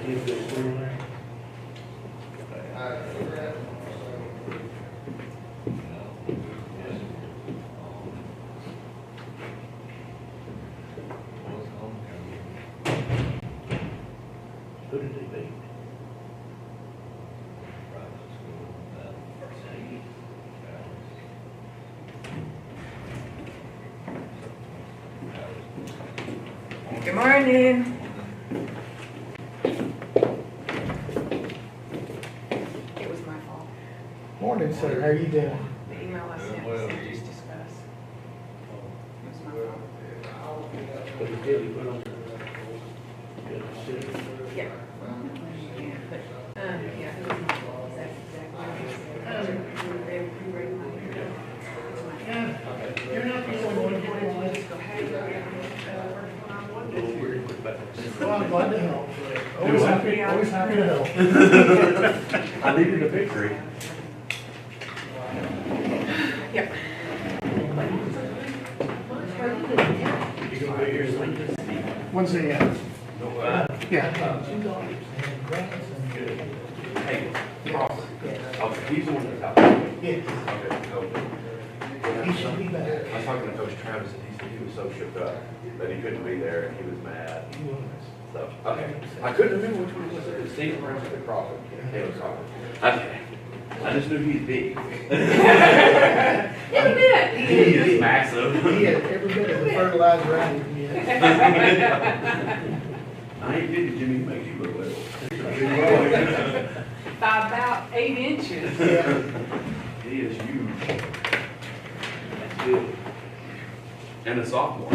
Who did they beat? Good morning. It was my fault. Morning, sir. How are you doing? The email I sent said just discuss. It was my fault. But he did, he put on. Yeah. Yeah, but, yeah, it was my fault. That's exactly what he said. They were great money. You're not the only one. Just go, hey, Well, I'm glad to help. Always happy to help. I needed a victory. Yep. You gonna be here Sunday? When's the, yeah. Hey, Ross. Okay, he's the one that's out. Yes. Okay, okay. He should be back. I was talking to Coach Travis, and he said he was so shook up that he couldn't be there, and he was mad. He was. So, okay. I couldn't remember which one it was. It was Steve Brown or Crawford. Caleb Crawford. Okay. I just knew he's big. Yeah, he did. He is massive. He had every bit of the fertilizer I need yet. I ain't kidding, Jimmy, he makes you look little. By about 8 inches. Yeah. He is huge. That's good. And a sophomore.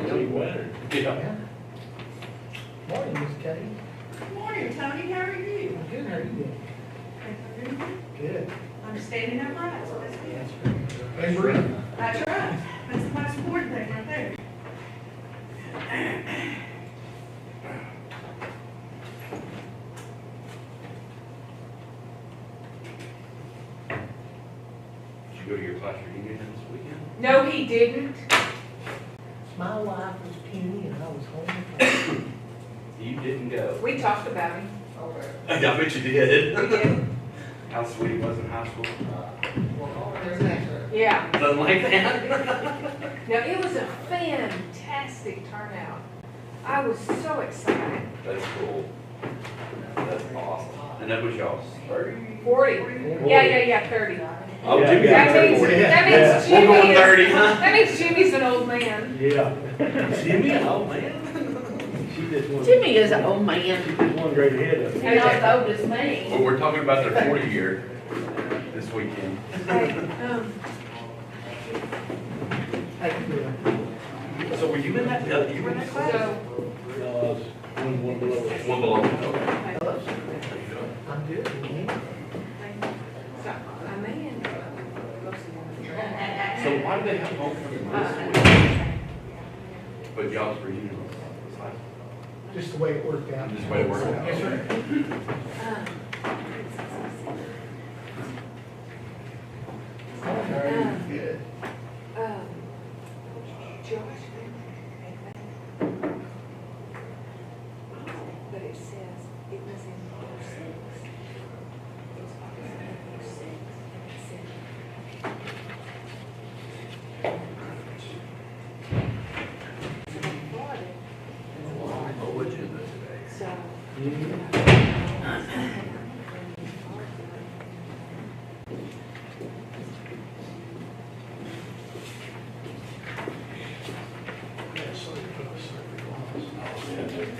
Young winner. Yeah. Morning, Miss Kay. Good morning, Tony. How are you? I'm good. How are you doing? Good. I'm standing upright, so that's good. Hey, Bree. That's right. That's the most important thing right there. Did you go to your class reunion this weekend? No, he didn't. My wife was puny and I was home. You didn't go. We talked about him. I bet you did. We did. How sweet he was in high school. Yeah. Doesn't like that. No, it was a fantastic turnout. I was so excited. That's cool. That's awesome. And that was y'all's 30? 40. Yeah, 30. Oh, Yeah, Jimmy yeah. got 40. That means We're going Jimmy 30, is, huh? that means Jimmy's an old man. Yeah. Jimmy, oh man. She just won. Jimmy is an old man, She just won great ahead of me. and not as old as me. Well, we're talking about their 40 year this weekend. Hey, How you doing? So were you in that, you were in that class? so, One below. One below. Okay. I'm good. And you? so, a man. So why do they have homecoming this week? But y'all's reunion was last. Just the way it worked out. Just the way it worked out. Yes, sir. Good. Josh, but it says it was in 06. It was August 06. It said. So they bought it. Oh, what'd you do today? So.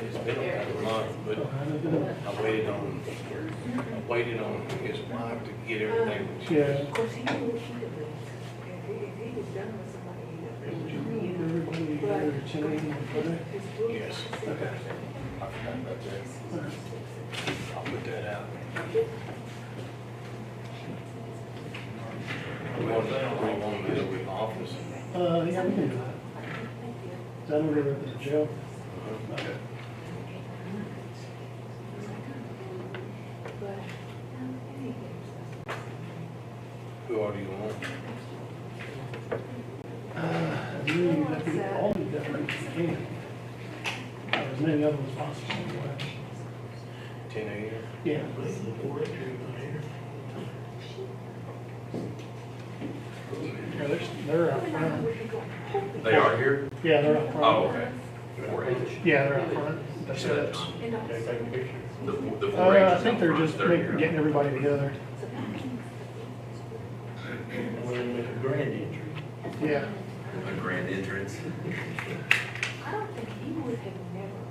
It's been about a month, but I waited on his wife to get everything. Yeah. Of course, he knew what she did. If he was done with somebody, he'd have. His book. Yes. Okay. I forgot about that. I'll put that out. We want to do it with the office. Yeah, we can do that. Is that over at the jail? Okay. Who are you on? You have to get all the different if you can. As many of them as possible. 10 a.m. Yeah. Yeah, they're out front. They are here? Yeah, they're out front. Oh, okay. 4-H. Yeah, they're out front. That's Yeah. it. The 4-H. I think they're just getting everybody together. Yeah. A grand entrance. I don't think he would have never.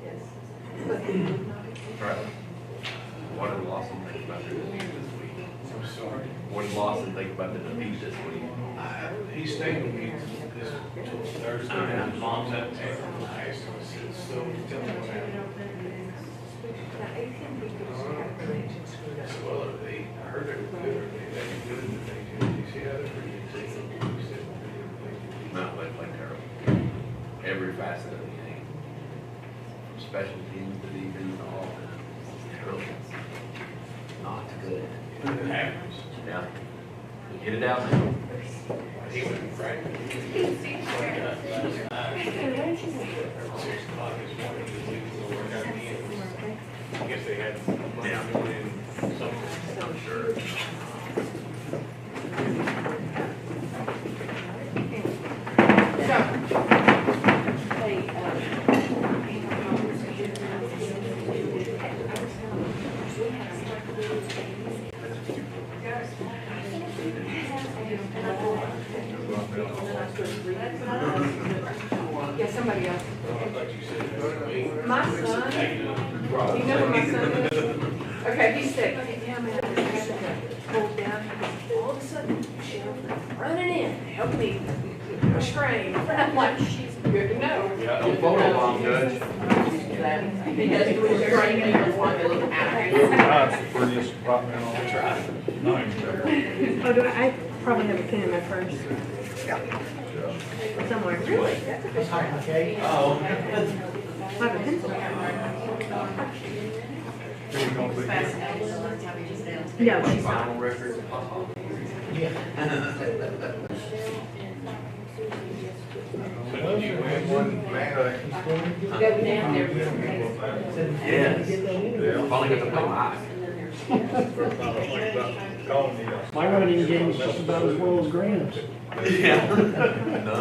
Yes. But he would not have. Right. What did Lawson think about the defeat this week? I'm sorry. What did Lawson think about the defeat this week? He stayed with me this till Thursday. His mom's out of town. I asked him, I said, so tell me what happened. Now, 18 people have collection screwed I up. said, well, I heard they were good. They were good in the thing. He said, yeah, they're pretty good. He said, No, they played terrible. Every facet of the game. From special teams to defense, all of it. Terrible. Not good. it happens. Yeah. Get it out now. He went and practiced. 6 o'clock this morning, he was working out again. I guess they had money going in something. Sure. Yeah, somebody else. I thought you said that was me. My son, you know who my son is? Okay, he's sick. Yeah, man, I had to hold down. All of a sudden, Cheryl running in, help me restrain. I'm like, she's good to know. Yeah, Don't photo bomb, Judge. He does do his training and one little out. That's the prettiest apartment on the track. Oh, do I probably have a pen in my purse. Somewhere. Really? That's a good friend. Oh. I have a pencil. No, she's not. Final record. So did you win one, man? Go down there. Yes. Finally got to play live. My running game is just about as well as Graham's. Yeah. No.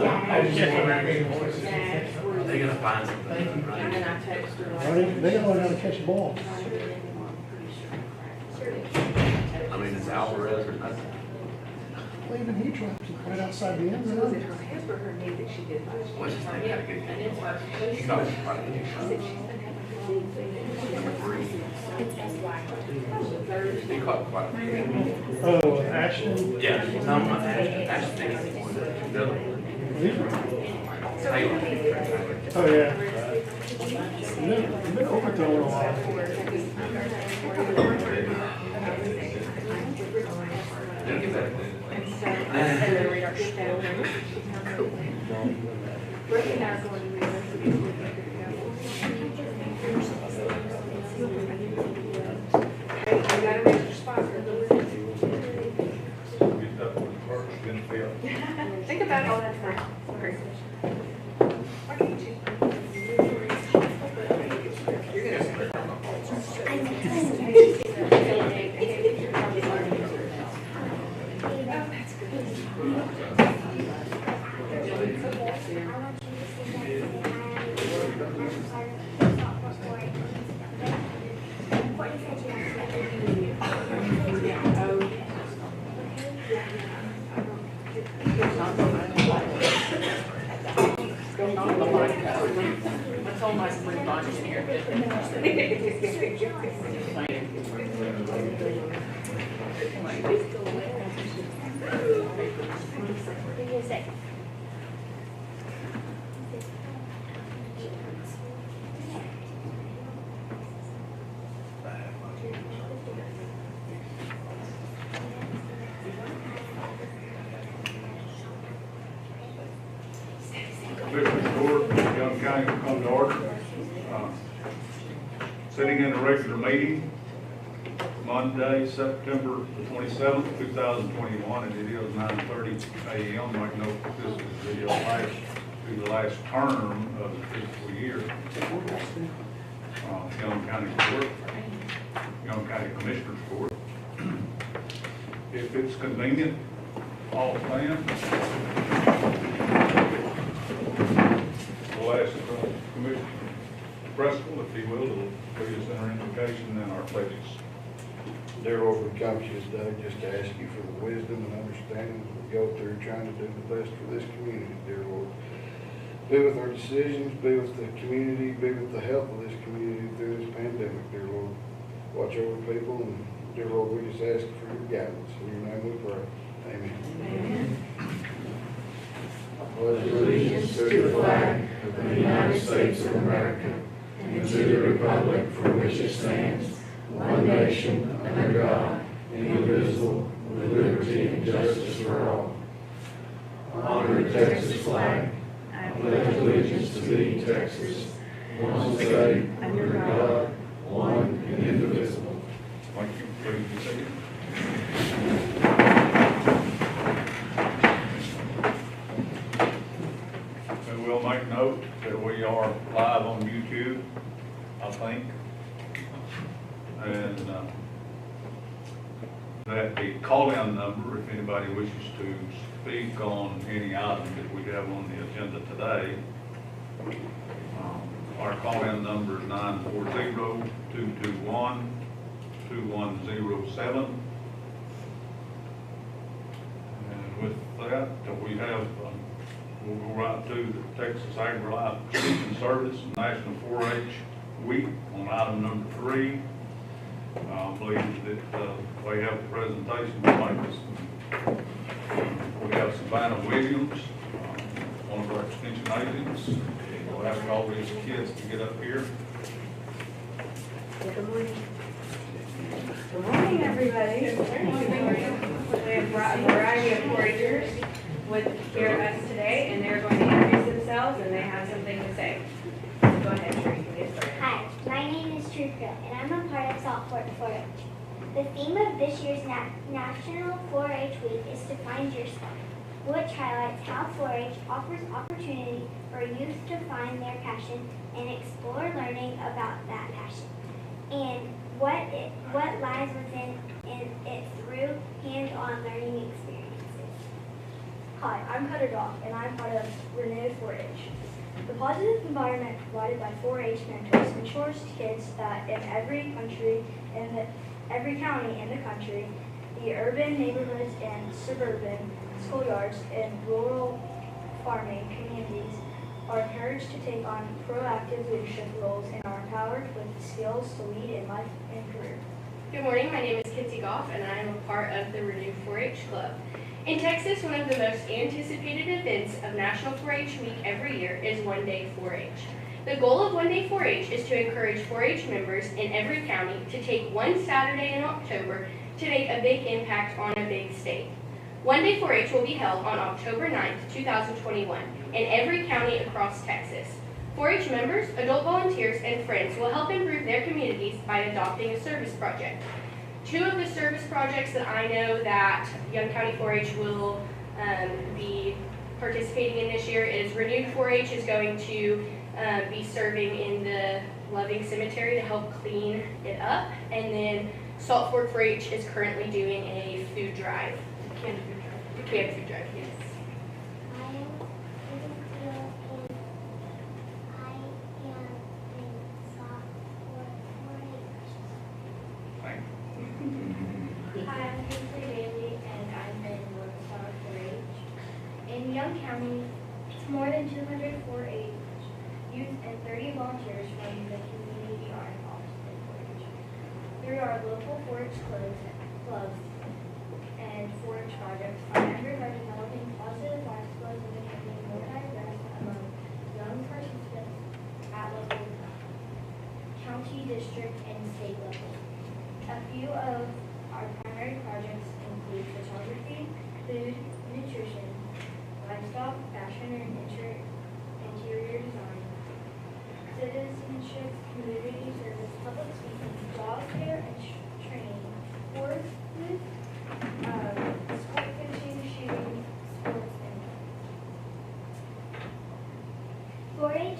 They're gonna find something, And right? then I text her. They gotta learn how to catch balls. I mean, it's Alvarez or nothing. Well, even he dropped it right outside the end So was it zone. her hip or her knee that she did last year? What's his name? Had a good And game. it's like, He caught it right in the She shot. said she's been having a knee thing. Number 3. He caught quite a few. Oh, Ashton. Yeah. No, not Ashton. Ashton is the one. The other one. So Taylor. Oh, yeah. You've been overthrowing a lot. They'll get better. And then read our stuff. Ricky and I are going to university. Hey, we got a major spot for the Think about all that for why can't you? You're gonna. Oh, that's good. It's all my spring launch in here. Young County will come to order. Sitting in the regular meeting, Monday, September the 27th, 2021, and it is 9:30 a.m. I know this is the last term of the fiscal year. Young County Commissioners Court. If it's convenient, all planned. We'll ask Commissioner Preston, if he will, to lead us in our invocation and our pledges. Dear Lord, we come to you today just to ask you for the wisdom and understanding as we go through trying to do the best for this community, dear Lord. Be with our decisions, be with the community, be with the health of this community through this pandemic, dear Lord. Watch over people, and dear Lord, we just ask for your guidance. In your name we pray. Amen. Amen. I pledge allegiance to the flag of the United States of America and to the republic for which it stands, one nation, under God, indivisible, with liberty and justice for all. Honor the Texas flag. I pledge allegiance to thee, Texas, one state, under God, one and indivisible. Thank you. Please be seated. We will make note that we are live on YouTube, I think. And that the call-in number, if anybody wishes to speak on any item that we have on the agenda today, our call-in number is 940-221-2107. And with that, we have, we'll go right to the Texas Agri-Life Extension Service National 4-H Week on item number 3. I believe that we have a presentation to make us. We have Savannah Williams, one of our extension agents. We'll ask all these kids to get up here. Good morning. Good morning, everybody. Good morning. We have brought a variety of 4-Hers with here with us today, and they're going to introduce themselves, and they have something to say. So go ahead, Teresa, get started. Hi, my name is Truca, and I'm a part of Salt Fork 4-H. The theme of this year's National 4-H Week is to find your spark, which highlights how 4-H offers opportunity for youth to find their passion and explore learning about that passion and what lies within it through hands-on learning experiences. Hi, I'm Cutter Doc, and I'm part of Renewed 4-H. The positive environment provided by 4-H mentors ensures kids that in every county in the country, the urban neighborhoods and suburban schoolyards and rural farming communities are encouraged to take on proactive leadership roles and are empowered with the skills to lead in life and career. Good morning, my name is Kitsy Goff, and I am a part of the Renewed 4-H Club. In Texas, one of the most anticipated events of National 4-H Week every year is One Day 4-H. The goal of One Day 4-H is to encourage 4-H members in every county to take one Saturday in October to make a big impact on a big state. One Day 4-H will be held on October 9th, 2021 in every county across Texas. 4-H members, adult volunteers, and friends will help improve their communities by adopting a service project. Two of the service projects that I know that Young County 4-H will be participating in this year is Renewed 4-H is going to be serving in the Loving Cemetery to help clean it up, and then Salt Fork 4-H is currently doing a food drive, canned food drive, yes. Hi, I'm Kingsley Bailey, and I'm in North Star 4-H. In Young County, more than 200 4-H youth and 30 volunteers from the community are involved in 4-H. Through our local 4-H clubs and 4-H projects, our members are developing positive life skills and becoming more diverse among young participants at local, county, district, and state level. A few of our primary projects include photography, food, nutrition, livestock, fashion and interior design, citizenship, community service, public speaking, dog care and training,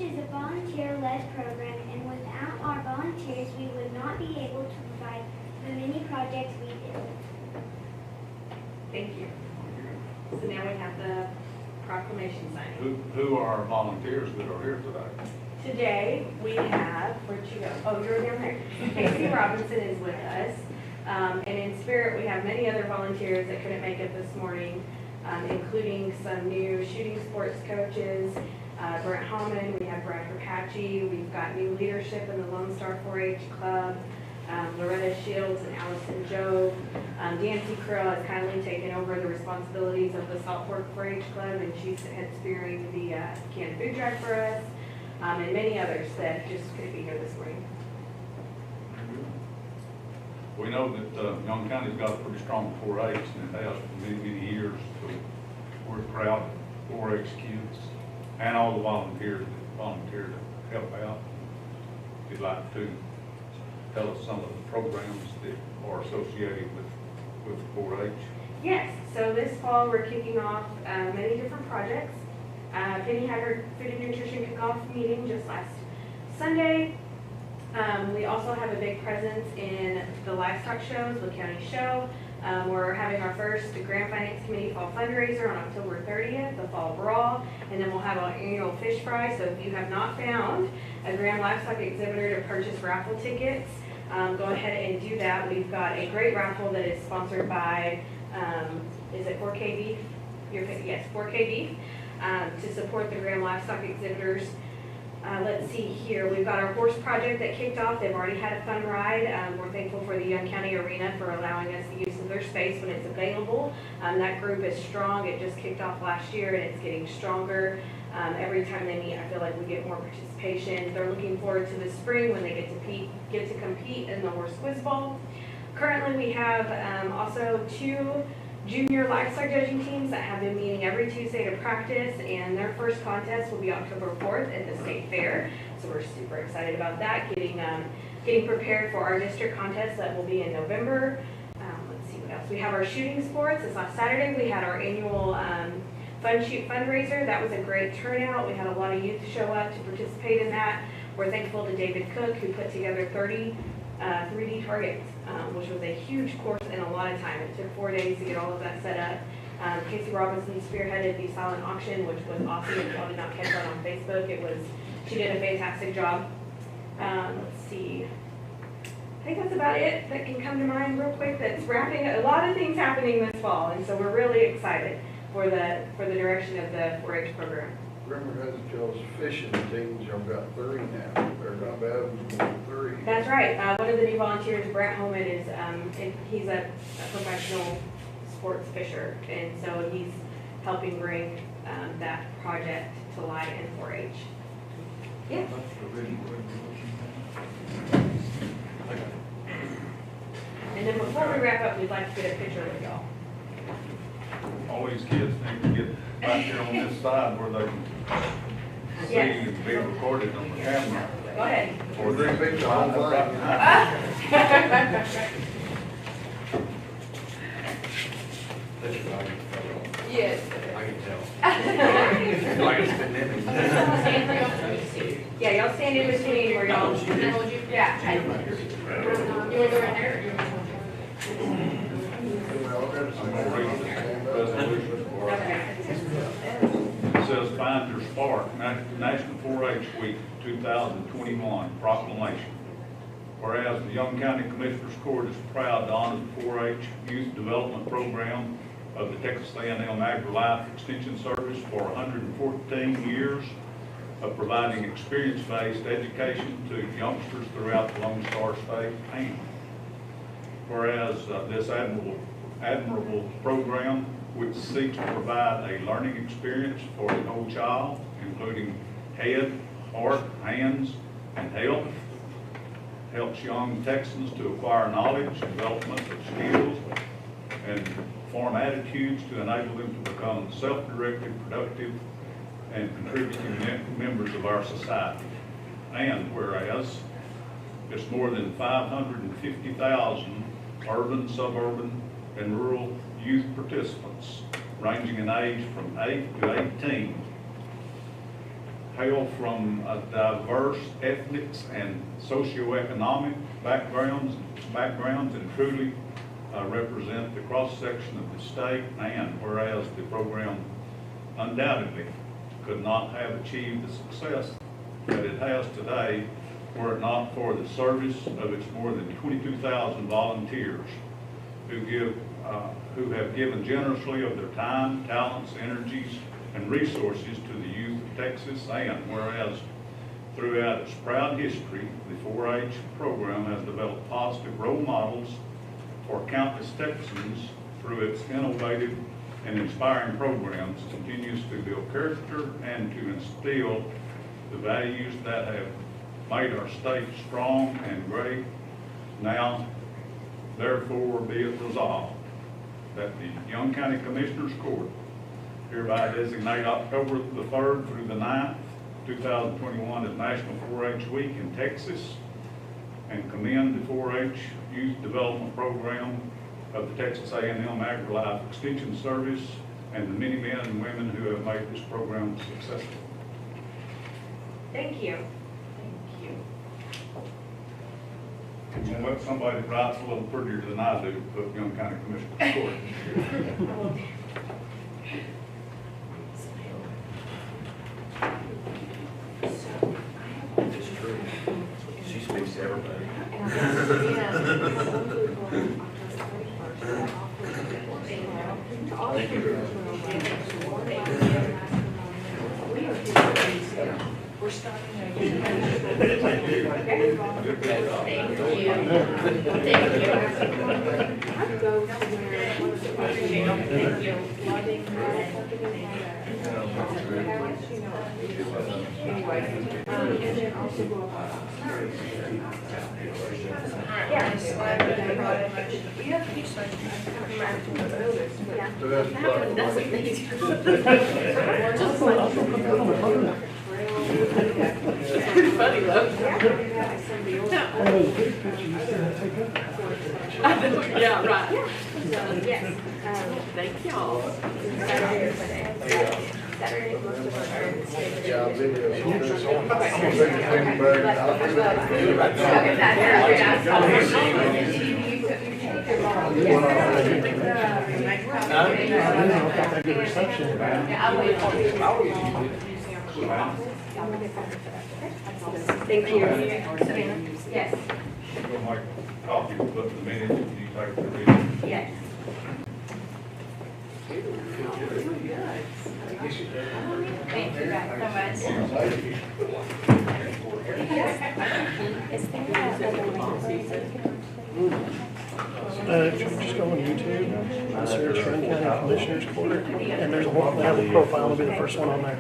is a volunteer-led program, and without our volunteers, we would not be able to provide the many projects we do. Thank you. So now we have the proclamation signing. Who are our volunteers that are here today? Today, we have, where'd you go? Oh, you're down there. Casey Robinson is with us. And in spirit, we have many other volunteers that couldn't make it this morning, including some new shooting sports coaches, Brent Hallman, we have Brad Perpatchy, we've got new leadership in the Lone Star 4-H Club, Loretta Shields and Allison Jobe. Nancy Krill has kindly taken over the responsibilities of the Salt Fork 4-H Club, and she's spearheading the canned food drive for us, and many others that just couldn't be here this morning. We know that Young County's got a pretty strong 4-H, and it has for many, many years. So we're proud of 4-H kids and all the volunteers that volunteer to help out. If you'd like to tell us some of the programs that are associated with 4-H. Yes, so this fall we're kicking off many different projects. Penny had her food and nutrition kickoff meeting just last Sunday. We also have a big presence in the livestock shows, the county show. We're having our first Grand Finance Committee Fall Fundraiser on October 30th, the Fall Brawl, and then we'll have our annual fish fry. So if you have not found a Grand Livestock Exhibitor to purchase raffle tickets, go ahead and do that. We've got a great raffle that is sponsored by, is it 4K Beef? Yes, 4K Beef, to support the Grand Livestock Exhibitors. Let's see here, we've got our horse project that kicked off. They've already had a fun ride. We're thankful for the Young County Arena for allowing us the use of their space when it's available. That group is strong. It just kicked off last year and it's getting stronger. Every time they meet, I feel like we get more participation. They're looking forward to the spring when they get to compete in the horse quiz bowl. Currently, we have also 2 junior livestock judging teams that have been meeting every Tuesday to practice, and their first contest will be October 4th at the state fair. So we're super excited about that, getting prepared for our district contest that will be in November. Let's see what else. We have our shooting sports. This last Saturday we had our annual Fun Shoot fundraiser. That was a great turnout. We had a lot of youth show up to participate in that. We're thankful to David Cook, who put together 30 3D targets, which was a huge course and a lot of time. It took 4 days to get all of that set up. Casey Robinson spearheaded the silent auction, which was awesome. If y'all did not catch that on Facebook, she did a fantastic job. Let's see. I think that's about it that can come to mind real quick. That's wrapping a lot of things happening this fall, and so we're really excited for the direction of the 4-H program. Remember that y'all's fishing teams, y'all got 3 now. They're not bad, more than 3. That's right. One of the new volunteers, Brent Holman, is he's a professional sports fisher, and so he's helping bring that project to light in 4-H. Yeah. And then before we wrap up, we'd like to get a picture with y'all. All these kids need to get back here on this side where they can see Yes. and be recorded on the camera. Go ahead. Or they Big time thing. Yes. I can tell. Like it's been living. Yeah, y'all stand in between where y'all. Yeah. You want to go right there? Or you want We all got to I'm gonna read the resolution. Okay. It says Find Your Spark, National 4-H Week 2021 proclamation. Whereas the Young County Commissioners Court is proud to honor the 4-H Youth Development Program of the Texas A&M Agri-Life Extension Service for 114 years of providing experience-based education to youngsters throughout the Lone Star State. And whereas this admirable program, which seeks to provide a learning experience for the whole child, including head, heart, hands, and health, helps young Texans to acquire knowledge, development of skills, and form attitudes to enable them to become self-directed, productive, and contributing members of our society. And whereas it's more than 550,000 urban, suburban, and rural youth participants ranging in age from 8 to 18 hail from diverse ethnics and socioeconomic backgrounds, and truly represent the cross-section of the state, and whereas the program undoubtedly could not have achieved the success that it has today were it not for the service of its more than 22,000 volunteers who have given generously of their time, talents, energies, and resources to the youth of Texas, and whereas throughout its proud history, the 4-H program has developed positive role models for countless Texans through its innovative and inspiring programs, continues to build character and to instill the values that have made our state strong and great. Now, therefore, be it resolved that the Young County Commissioners Court hereby designate October the 3rd through the 9th, 2021 as National 4-H Week in Texas, and commend the 4-H Youth Development Program of the Texas A&M AgriLife Extension Service and the many men and women who have made this program successful. Thank you. And let somebody that writes a little prettier than I do put Young County Commissioner Court. It's true. She speaks to everybody. Thank you very much. We're starting again. Thank you. I'd go to where, thank you. Anyway, and then also go about. Yeah. Pretty funny though. Yeah, right. Yes. Thank y'all. Saturday or Sunday. Saturday, most of us are in the state. Yeah, video. Good reception. Thank you. Yes. We'll make a copy, put in the minutes, and you take the video. Yes. Thank you guys so much. If you just go on YouTube, search Young County Commissioners Court, and there's a one, they have a profile, it'll be the first one on there.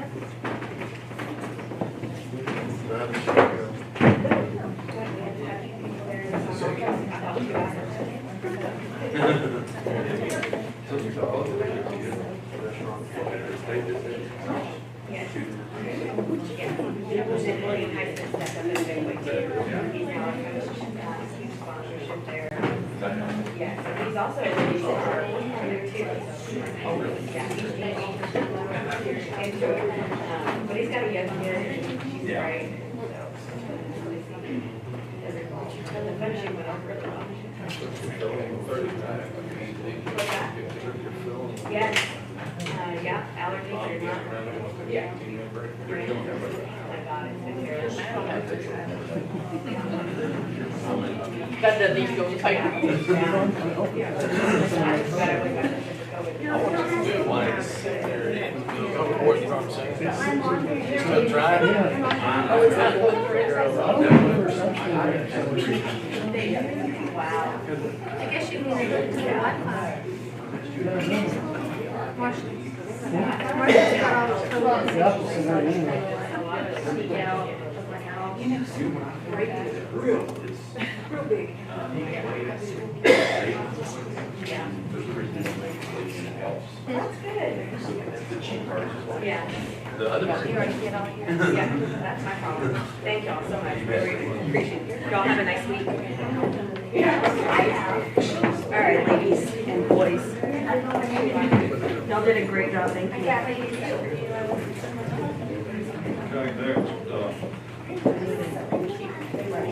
Yeah, so he's also a really good there too. Oh, really? Yeah. But he's got a young kid, and she's great. And the fellowship went off really well. What's that? Yes. Yeah, allergies are not. Yeah. Oh my God, it's been terrible. That doesn't need to go in the paper. Wow. I guess you need to go to the Wi-Fi. Marcia's got all those codes. Real big. That's good. Yeah. The other You already get all your. Yeah, that's my problem. Thank y'all so much. Really appreciate it. Y'all have a nice week. All right, ladies and boys. Y'all did a great job. Thank you. Okay, next, well,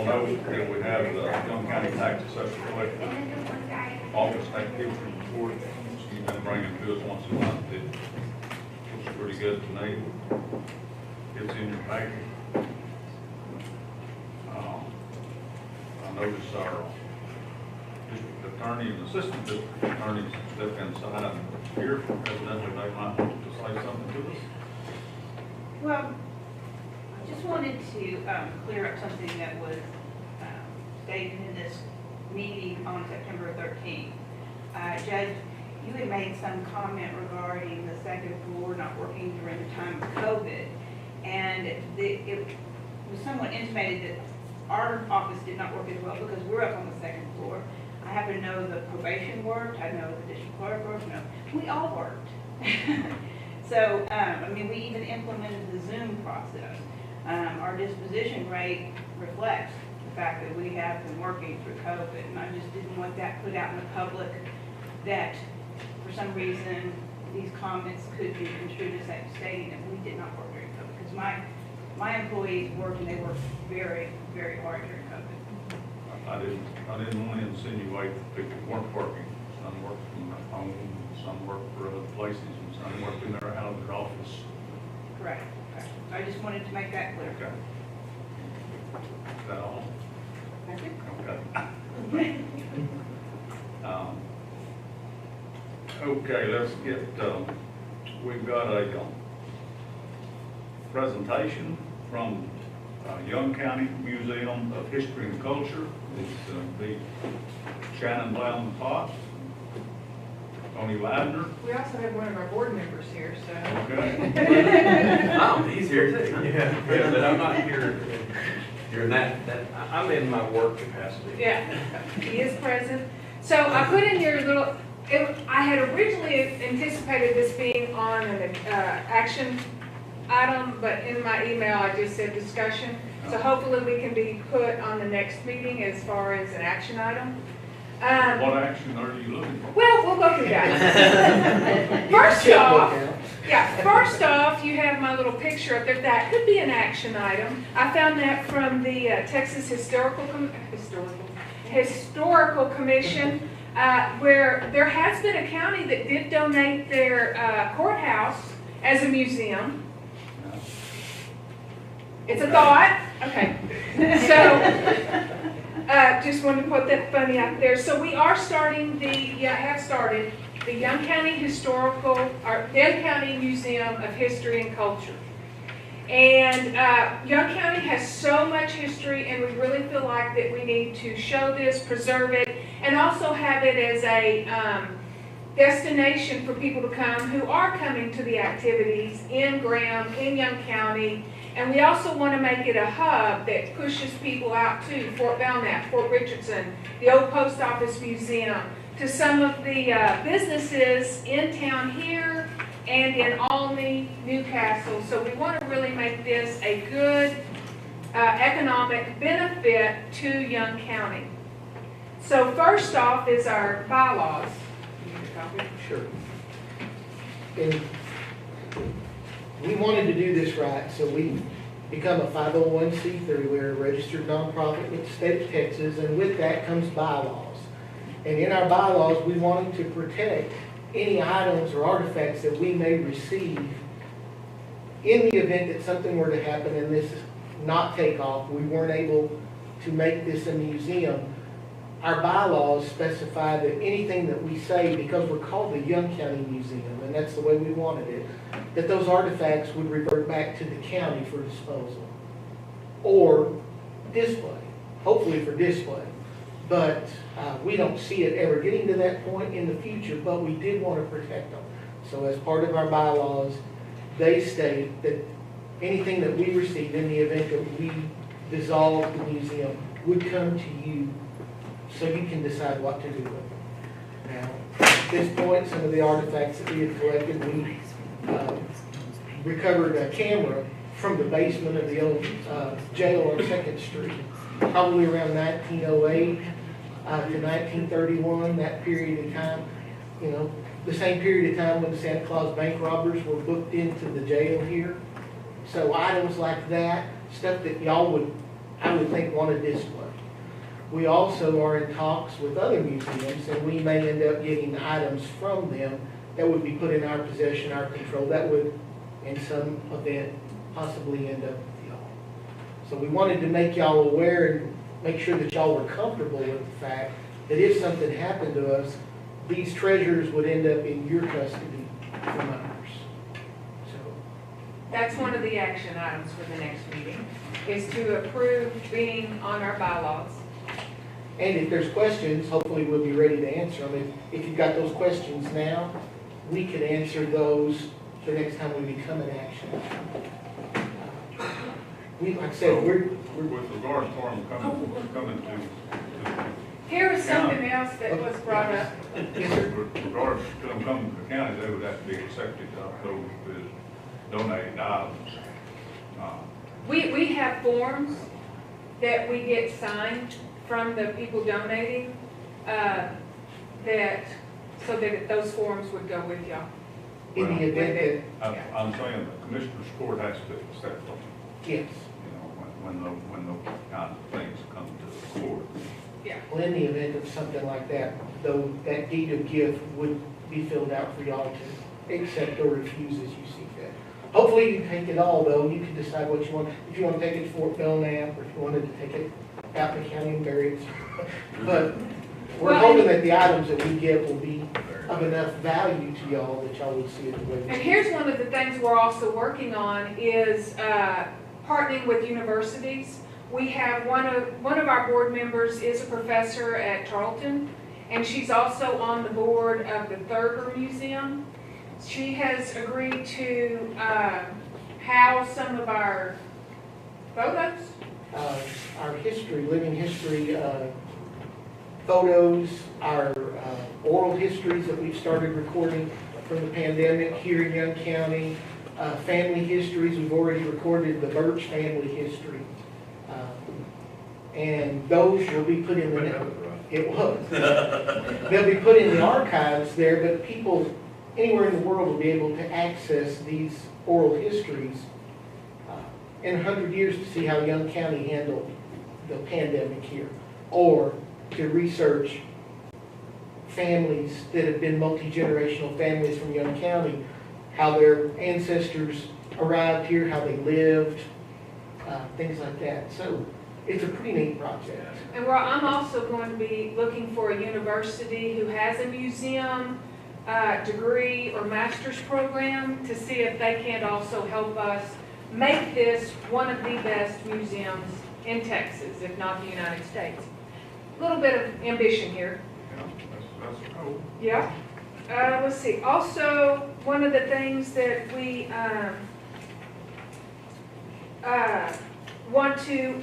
now we have the Young County Tax Assessor Collector Office Activity Report. She's been bringing to us once a month. It looks pretty good to me. It's in your packet. I noticed our district attorney and assistant district attorneys step inside here. Evidently, they might want to say something to us. Well, I just wanted to clear up something that was stated in this meeting on September 13th. Judge, you had made some comment regarding the second floor not working during the time of COVID. And it was somewhat intimated that our office did not work as well because we're up on the second floor. I happen to know the probation worked, I know the district clerk worked, we all worked. So, I mean, we even implemented the Zoom process. Our disposition rate reflects the fact that we have been working through COVID, and I just didn't want that put out in the public that for some reason these comments could be construed as stating that we did not work during COVID, because my employees worked and they worked very, very hard during COVID. I didn't want to insinuate that people weren't working. Some worked from their home, some worked for other places, and some worked in their out of their office. Correct. I just wanted to make that clear. Okay. Is that all? That's it. Okay. Okay, let's get, we've got a presentation from Young County Museum of History and Culture. It's the Shannon Blount Potts, Tony Ladner. We also have one of our board members here, so. Okay. Oh, he's here too. Yeah, but I'm not here. You're in that, I'm in my work capacity. Yeah, he is present. So I put in your little, I had originally anticipated this being on an action item, but in my email I just said discussion. So hopefully we can be put on the next meeting as far as an action item. What action are you looking for? Well, we'll go through that. First off, you have my little picture up there. That could be an action item. I found that from the Texas Historical Commission, where there has been a county that did donate their courthouse as a museum. It's a thought. Okay. So, just wanted to put that funny out there. So we are starting have started the Young County Young County Museum of History and Culture. And Young County has so much history, and we really feel like that we need to show this, preserve it, and also have it as a destination for people to come who are coming to the activities in Graham, in Young County. And we also want to make it a hub that pushes people out to Fort Belknap, Fort Richardson, the old post office museum, to some of the businesses in town here and in Albany, Newcastle. So we want to really make this a good economic benefit to Young County. So first off is our bylaws. Sure. And we wanted to do this right, so we become a 501c3. We're a registered nonprofit with the state of Texas, and with that comes bylaws. And in our bylaws, we wanted to protect any items or artifacts that we may receive in the event that something were to happen and this not take off. We weren't able to make this a museum. Our bylaws specify that anything that we say, because we're called the Young County Museum, and that's the way we wanted it, that those artifacts would revert back to the county for disposal or display, hopefully for display. But we don't see it ever getting to that point in the future, but we did want to protect them. So as part of our bylaws, they state that anything that we receive in the event that we dissolve the museum would come to you, so you can decide what to do with it. Now, at this point, some of the artifacts that we had collected, we recovered a camera from the basement of the old jail on 2nd Street, probably around 1908 to 1931, that period of time. You know, the same period of time when the Santa Claus bank robbers were booked into the jail here. So items like that, stuff that y'all would, I would think, want to display. We also are in talks with other museums, and we may end up getting items from them that would be put in our possession, our control, that would, in some event, possibly end up with y'all. So we wanted to make y'all aware and make sure that y'all were comfortable with the fact that if something happened to us, these treasures would end up in your custody from ours. So, That's one of the action items for the next meeting, is to approve being on our bylaws. and if there's questions, hopefully we'll be ready to answer them. If you've got those questions now, we could answer those the next time we become an action. We, like I said, we're With regards to them coming to. Here is something else that was brought up. yes, sir. With regards to them coming to the county, they would have to be accepted of those as donated items. We have forms that we get signed from the people donating, so that those forms would go with y'all. In the event that, I'm saying the commissioner's court has to accept them, yes. you know, when those kind of things come to the court. Yeah. Well, in the event of something like that, though, that deed of gift would be filled out for y'all to accept or refuse as you see fit. Hopefully you take it all, though. You can decide what you want. If you want to take it to Fort Belknap, or if you wanted to take it out in the county and bury it. But we're hoping that the items that we get will be of enough value to y'all that y'all would see it the way we And see here's it. one of the things we're also working on is partnering with universities. We have one of our board members is a professor at Tarleton, and she's also on the board of the Thurber Museum. She has agreed to house some of our photos. Our history, living history, photos, our oral histories that we've started recording from the pandemic here in Young County, family histories. We've already recorded the Birch family history. And those will be put in the, it was. They'll be put in the archives there, but people anywhere in the world will be able to access these oral histories in 100 years to see how Young County handled the pandemic here, or to research families that have been multi-generational families from Young County, how their ancestors arrived here, how they lived, things like that. So it's a pretty neat project. And I'm also going to be looking for a university who has a museum degree or master's program to see if they can't also help us make this one of the best museums in Texas, if not the United States. A little bit of ambition here. Yeah, that's cool. Yeah. Let's see. Also, one of the things that we want to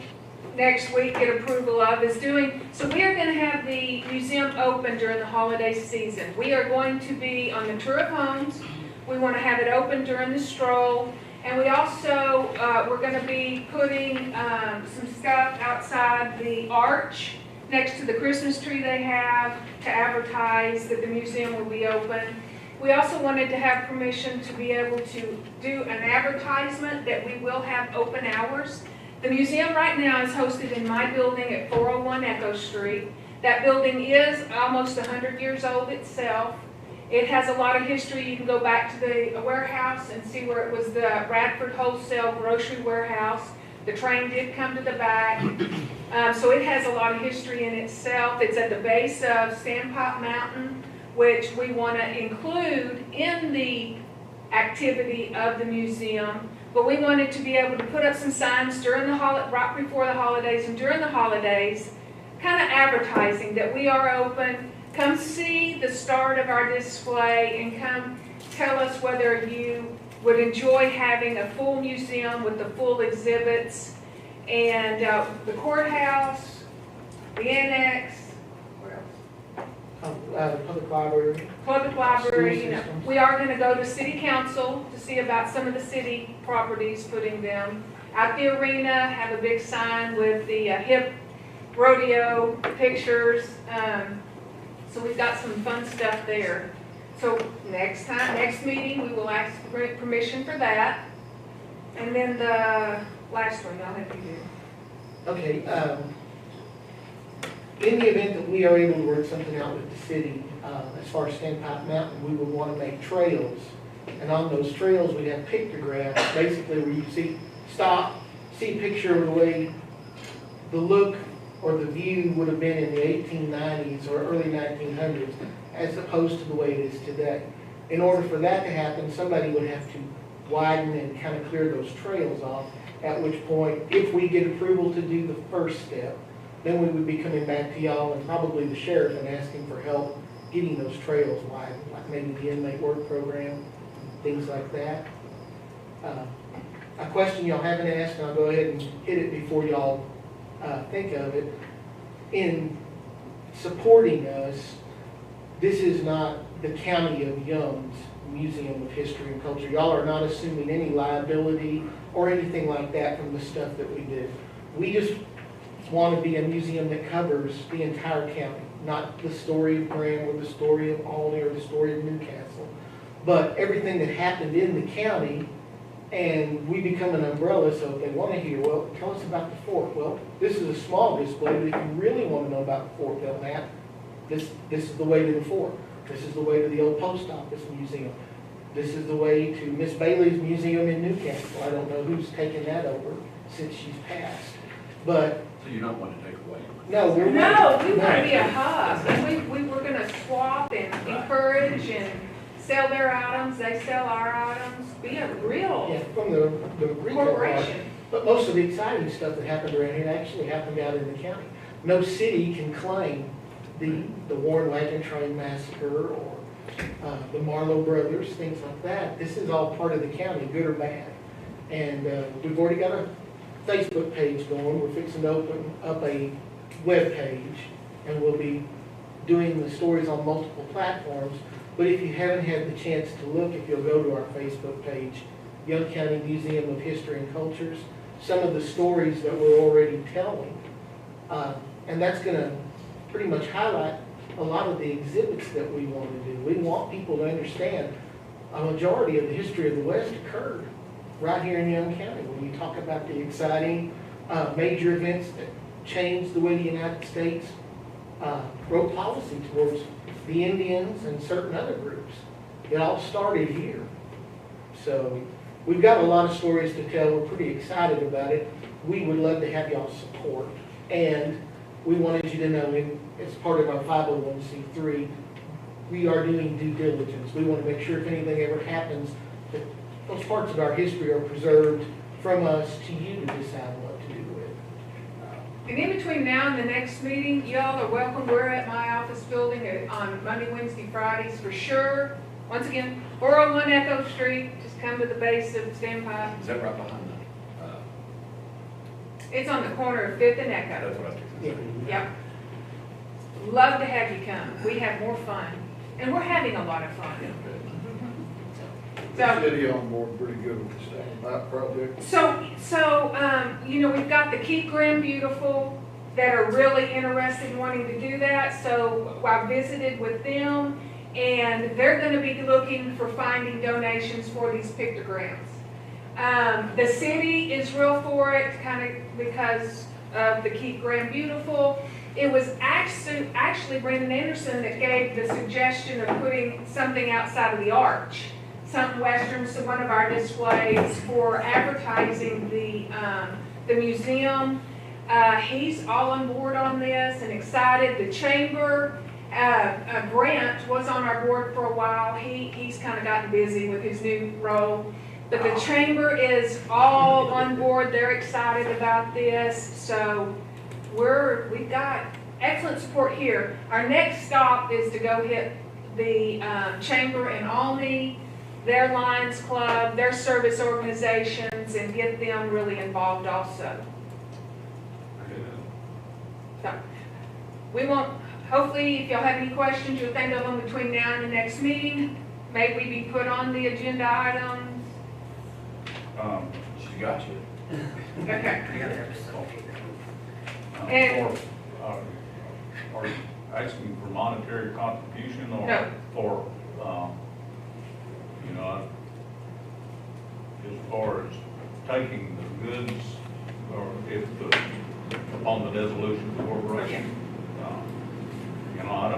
next week get approval of is so we are going to have the museum open during the holiday season. We are going to be on the tour of homes. We want to have it open during the stroll. And we also, we're going to be putting some stuff outside the arch next to the Christmas tree they have to advertise that the museum will be open. We also wanted to have permission to be able to do an advertisement that we will have open hours. The museum right now is hosted in my building at 401 Echo Street. That building is almost 100 years old itself. It has a lot of history. You can go back to the warehouse and see where it was the Radford Wholesale Grocery Warehouse. The train did come to the back. So it has a lot of history in itself. It's at the base of Standpipe Mountain, which we want to include in the activity of the museum. But we wanted to be able to put up some signs during the right before the holidays and during the holidays, kind of advertising that we are open. Come see the start of our display and come tell us whether you would enjoy having a full museum with the full exhibits and the courthouse, the annex, where else? Public library. Public library. School You know, systems. we are going to go to city council to see about some of the city properties, putting them at the arena, have a big sign with the hip rodeo pictures. So we've got some fun stuff there. So next meeting, we will ask for permission for that. And then the last one, y'all have to do. Okay, in the event that we are able to work something out with the city, as far as Standpipe Mountain, we would want to make trails. And on those trails, we'd have pictographs, basically where you see a picture of the way the look or the view would have been in the 1890s or early 1900s, as opposed to the way it is today. In order for that to happen, somebody would have to widen and kind of clear those trails off, at which point, if we get approval to do the first step, then we would be coming back to y'all and probably the sheriff and asking for help getting those trails widened, like maybe the inmate work program, things like that. A question y'all haven't asked, and I'll go ahead and hit it before y'all think of it. In supporting us, this is not the County of Young's Museum of History and Culture. Y'all are not assuming any liability or anything like that from the stuff that we do. We just want to be a museum that covers the entire county, not the story of Graham or the story of Albany or the story of Newcastle, but everything that happened in the county. And we become an umbrella, so if they want to hear, well, tell us about the fort. Well, this is a small display, but if you really want to know about the fort, they'll have this is the way to the fort. This is the way to the old post office museum. This is the way to Miss Bailey's museum in Newcastle. I don't know who's taken that over since she's passed. But So you don't want to take away? no, We want to be a hub, and we were gonna swap and encourage and sell their items, they sell our items, be a real yeah, from the retail part. corporation. But most of the exciting stuff that happened around here actually happened out in the county. No city can claim the Warren Wagon Train Massacre or the Marlowe Brothers, things like that. This is all part of the county, good or bad. And we've already got a Facebook page going. We're fixing to open up a web page, and we'll be doing the stories on multiple platforms. But if you haven't had the chance to look, if you'll go to our Facebook page, Young County Museum of History and Cultures, some of the stories that we're already telling. And that's going to pretty much highlight a lot of the exhibits that we want to do. We want people to understand a majority of the history of the West occurred right here in Young County. When you talk about the exciting major events that changed the way the United States wrote policy towards the Indians and certain other groups. It all started here. So we've got a lot of stories to tell. We're pretty excited about it. We would love to have y'all's support. And we wanted you to know, as part of our 501c3, we are doing due diligence. We want to make sure if anything ever happens, that those parts of our history are preserved from us to you to decide what to do with. And in between now and the next meeting, y'all are welcome. We're at my office building on Monday, Wednesday, Fridays for sure. Once again, 401 Echo Street, just come to the base of Standpipe. Is that right behind the, It's on the corner of 5th and Echo. that's what I was thinking. Yep. Love to have you come. We have more fun. And we're having a lot of fun. The city on board pretty good with the Standpipe project. So, we've got the Keep Graham Beautiful that are really interested in wanting to do that. So I visited with them, and they're going to be looking for finding donations for these pictograms. The city is real for it, kind of because of the Keep Graham Beautiful. It was actually Brandon Anderson that gave the suggestion of putting something outside of the arch, something western, so one of our displays for advertising the museum. He's all on board on this and excited. The chamber, Grant was on our board for a while. He's kind of gotten busy with his new role. But the chamber is all on board. They're excited about this. So we've got excellent support here. Our next stop is to go hit the chamber in Albany, their Lions Club, their service organizations, and get them really involved also. So we won't, hopefully, if y'all have any questions, you'll think of them between now and the next meeting. May we be put on the agenda items? She got you. Okay. Are you asking for monetary contribution or No. for, as far as taking the goods, or if the, upon the dissolution of the corporation. You know, I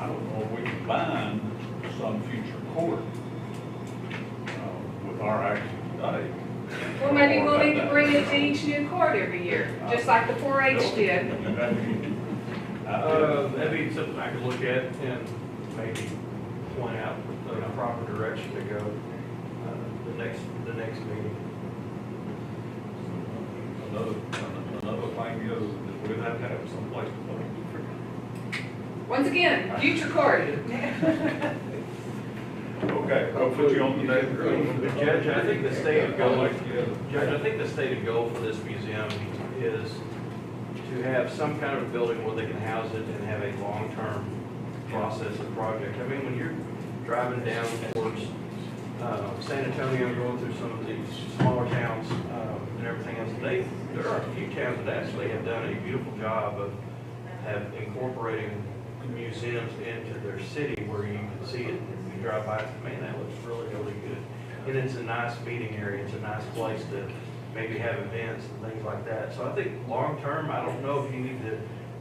don't know if we can find some future court, with our action today. Well, maybe we'll need to bring it to each new court every year, just like the 4-H did. That'd be something I could look at and maybe point out the proper direction to go, the next meeting. Another thing is that we'd have to have some place to put it. Once again, future court. Okay, I'll put you on the next. Judge, I think the stated goal, Judge, I think the stated goal for this museum is to have some kind of building where they can house it and have a long-term process of project. I mean, when you're driving down towards San Antonio, going through some of these smaller towns and everything else, there are a few towns that actually have done a beautiful job of incorporating museums into their city where you can see it. You drive by, man, that looks really, really good. And it's a nice meeting area. It's a nice place to maybe have events and things like that. So I think long-term, I don't know if you need to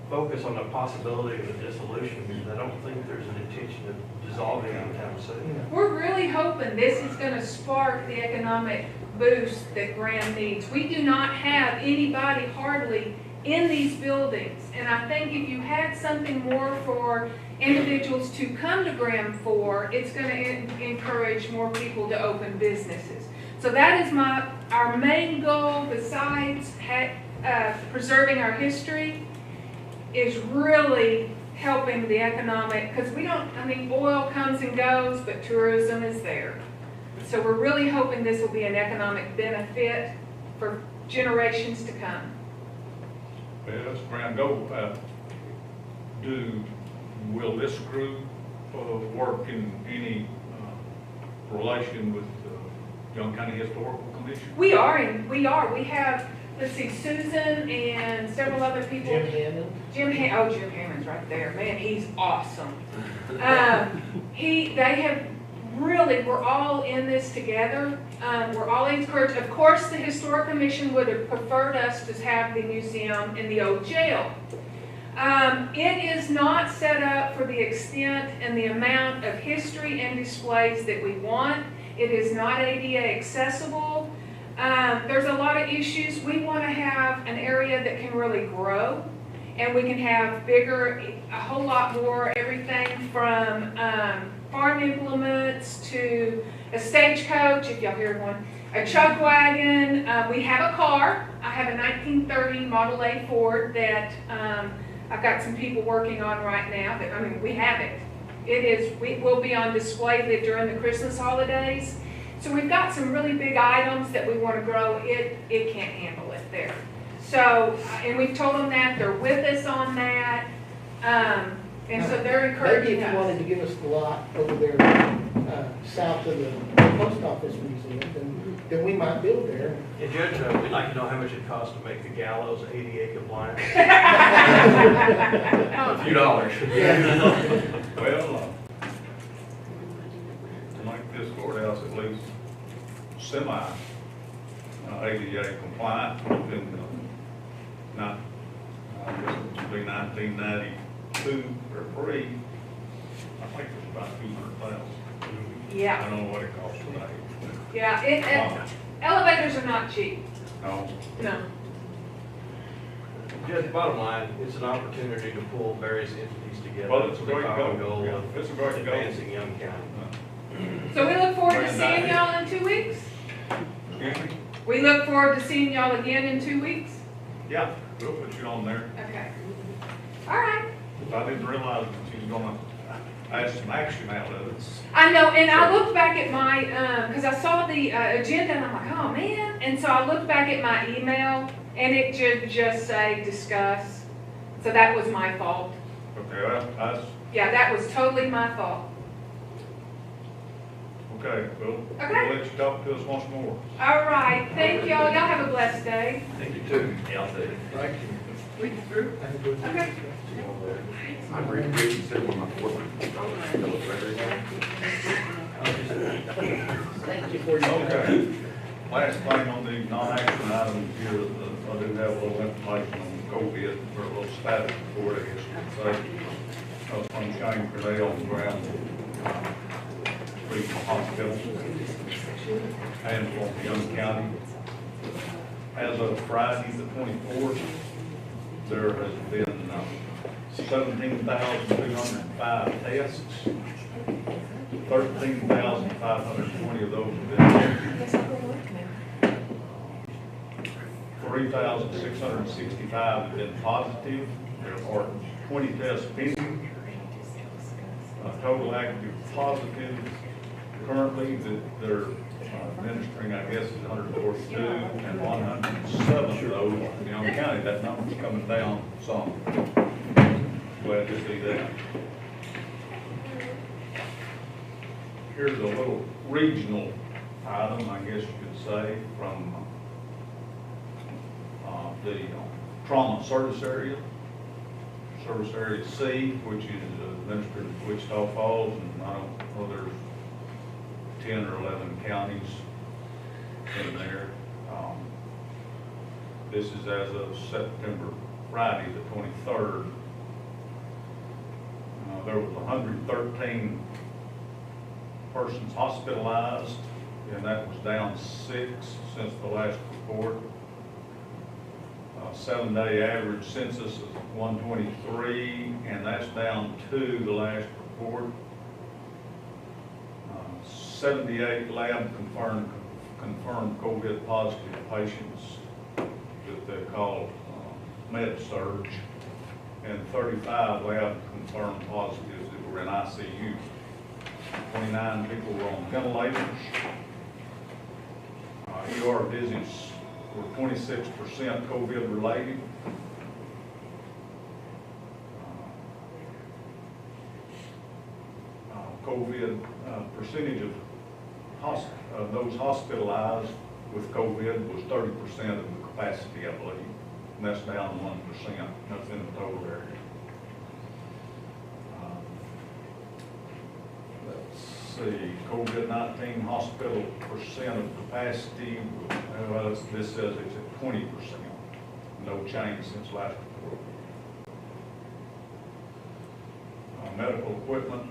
focus on the possibility of a dissolution, because I don't think there's an intention of dissolving anytime soon. We're really hoping this is going to spark the economic boost that Graham needs. We do not have anybody hardly in these buildings, and I think if you had something more for individuals to come to Graham for, it's going to encourage more people to open businesses. So that is our main goal, besides preserving our history, is really helping the economic, because oil comes and goes, but tourism is there. So we're really hoping this will be an economic benefit for generations to come. Well, that's a grand goal. Will this group work in any relation with the Young County Historical Commission? We are. We have, let's see, Susan and several other people. Jim Hammond. Jim Hammond's right there. Man, he's awesome. They have really, we're all in this together. We're all encouraged. Of course, the Historic Commission would have preferred us to have the museum in the old jail. It is not set up for the extent and the amount of history and displays that we want. It is not ADA accessible. There's a lot of issues. We want to have an area that can really grow, and we can have a whole lot more, everything from farm implements to a stagecoach, if y'all hear one, a chuck wagon. We have a car. I have a 1930 Model A Ford that I've got some people working on right now. We have it. It will be on display during the Christmas holidays. So we've got some really big items that we want to grow. It can't handle it there. So, and we've told them that. They're with us on that. And so they're encouraging us. Maybe if you wanted to give us the lot over there south of the post office museum, then we might build there. And Judge, we'd like to know how much it costs to make the gallows ADA compliant. A few dollars. Well, like this courthouse at least semi ADA compliant, then I guess it would be 1992 or 3. I think it's about 200,000. Yeah. I don't know what it costs today. Yeah, elevators are not cheap. No. No. Judge, bottom line, it's an opportunity to pull various entities together. Well, it's a with great the common goal. goal of It's a great goal. advancing Young County. So we look forward to seeing y'all in 2 weeks. Excuse me? We look forward to seeing y'all again in 2 weeks. Yeah, we'll put you on there. Okay. All right. I didn't realize that she was gonna ask some action out of it. I know, and I looked back at my, because I saw the agenda and I'm like, oh man. And so I looked back at my email and it just say discuss. So that was my fault. Okay, well, Yeah, that was totally my fault. okay, well, Okay. we'll let you talk to us once more. All right. Thank y'all. Y'all have a blessed day. Thank you too. Yeah, I'll say it. Thank you. We through? Okay. I'm reading some of my corporate. Thank you. Okay. Last thing on the non-action items here, I do have a little information on COVID, or a little status report, I guess you could say, from Shane Cordell on ground, Regional Hospital, and from Young County. As of Friday, the 24th, there has been 17,205 tests. 13,520 of those have been negative. 3,665 have been positive. There are 20 tests pending. Total active positive currently that they're administering, I guess, is 142, and 107 of those in Young County. That number's coming down some. Glad to see that. Here's a little regional item, I guess you could say, from the trauma service area C, which is administered in Wichita Falls, and I don't know, there's 10 or 11 counties in there. This is as of Friday the 23rd. There was 113 persons hospitalized, and that was down 6 since the last report. 7-day average census is 123, and that's down 2 the last report. 78 lab confirmed COVID positive patients that they call med surge, and 35 lab confirmed positives that were in ICU. 29 people were on ventilators. ER visits were 26% COVID related. COVID percentage of those hospitalized with COVID was 30% of the capacity, I believe, and that's down 1%. That's in the total area. Let's see, COVID-19 hospital percent of capacity, well, this says it's at 20%. No change since last report. Medical equipment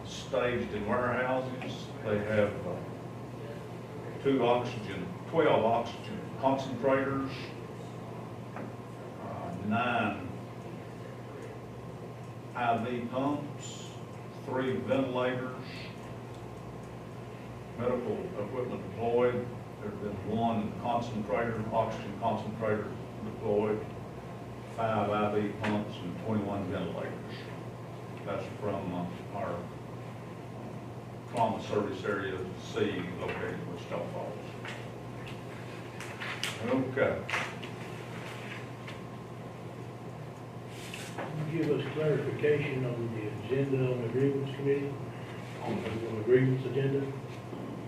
staged in warehouses. They have 12 oxygen concentrators, 9 IV pumps, 3 ventilators, medical equipment deployed. There have been 1 oxygen concentrator deployed, 5 IV pumps, and 21 ventilators. That's from our trauma service area C located in Wichita Falls. Okay. Give us clarification on the agenda on the grievance committee, on the grievance agenda.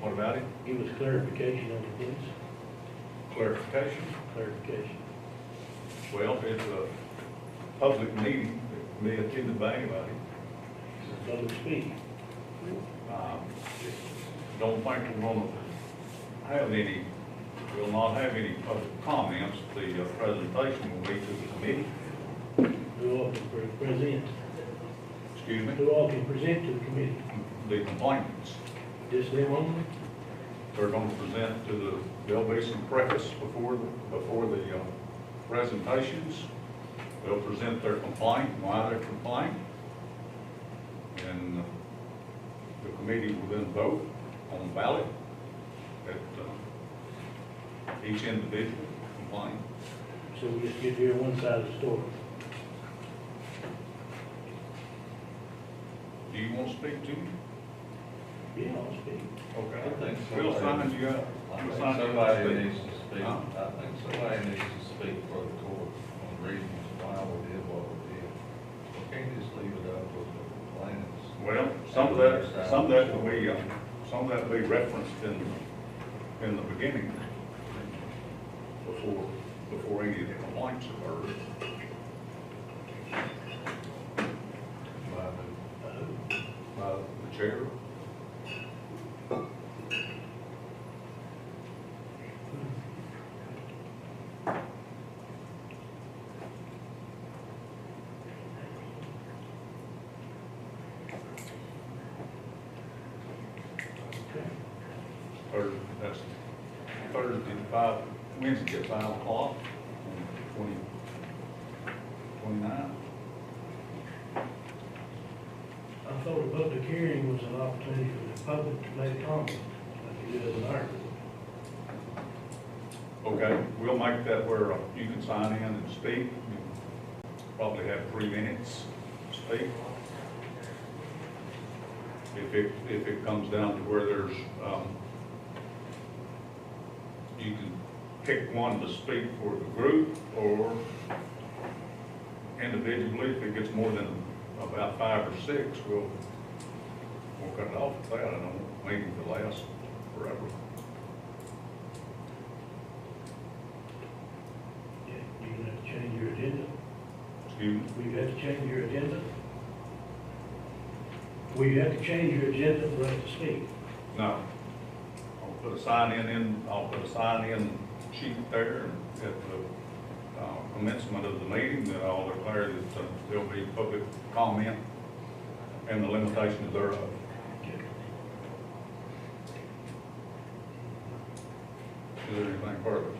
What about it? Give us clarification on it, please. Clarification? Clarification. Well, it's a public meeting that can be attended by anybody. Public speak. Don't think we're going to have any, we'll not have any public comments. The presentation will be to the committee. Who all can present? Excuse me? Who all can present to the committee? The complainants. Just them only? They're going to present to there'll be some preface before the presentations. They'll present their complaint, why they're complaining. And the committee will then vote on the ballot at each individual complaint. So we just get here one side of the story. Do you want to speak to me? Yeah, I'll speak. Okay. I think We'll sign you up. I think We'll sign you up somebody to needs to speak, Huh? I think somebody needs to speak for the court on reasons why we did what we did. We can't just leave it up to the complainants. Well, some of that will be referenced in the beginning, before any of the complaints are heard. By the chair. That's Thursday, Wednesday at 5 o'clock, on 29. I thought a public hearing was an opportunity for the public to make comment, like you do as an artist. Okay, we'll make that where you can sign in and speak. You probably have 3 minutes to speak. If it comes down to where there's, you can pick one to speak for the group or individually. If it gets more than about 5 or 6, we'll cut it off at that. I don't want the meeting to last forever. Yeah, you're gonna have to change your agenda. Excuse me? Will you have to change your agenda? Will you have to change your agenda for us to speak? No. I'll put a sign in sheet there at the commencement of the meeting that I'll declare that there'll be public comment and the limitations thereof. Is there anything further?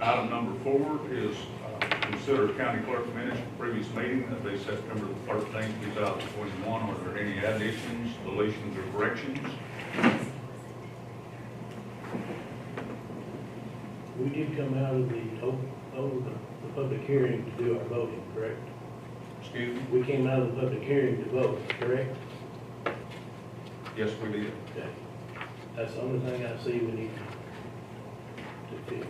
Item number 4 is consider county clerk minutes from previous meeting that be September the 13th, 2021. Are there any additions, deletions, or corrections? We did come out of the public hearing to do our voting, correct? Excuse me? We came out of the public hearing to vote, correct? Yes, we did. Okay. That's the only thing I see we need to fix.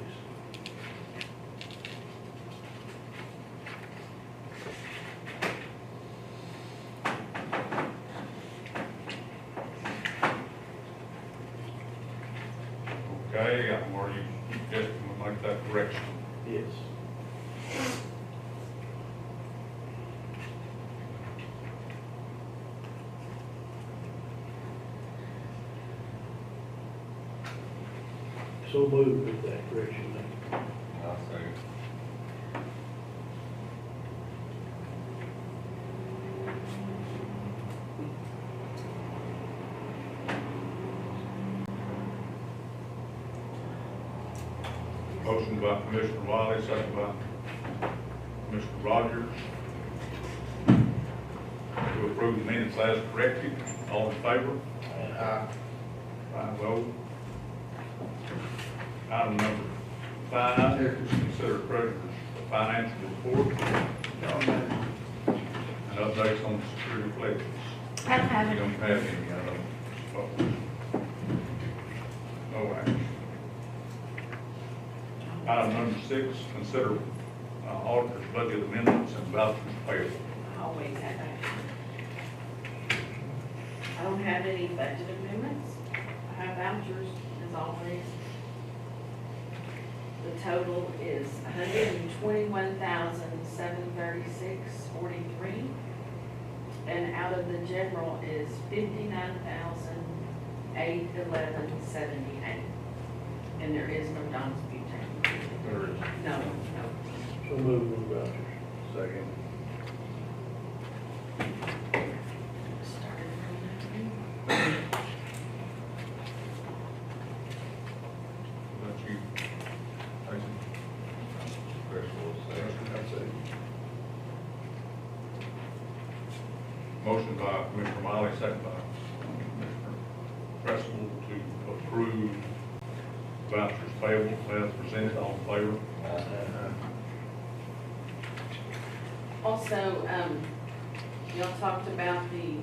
Okay, are you suggesting we make that correction? Yes. So moved with that correction. I'll say. Motion by Commissioner Wiley, second by Commissioner Rogers. To approve the minutes as corrected. All in favor? Aye. 5-0. Item number 5 is consider treasurer's financial report and updates on security pledges. I don't have You it. don't have any, I don't. No action. Item number 6, consider auditor's budget amendments and vouchers payable. Always have that. I don't have any budget amendments. I have vouchers as always. The total is $121,736.43. And out of the general is $59,811.78. And there is no Don's Butane. There is. No. So moved with vouchers. Second. That's you. Motion by Commissioner Wiley, second by Commissioner Cresswell to approve vouchers payable as presented. All in favor? Also, y'all talked about the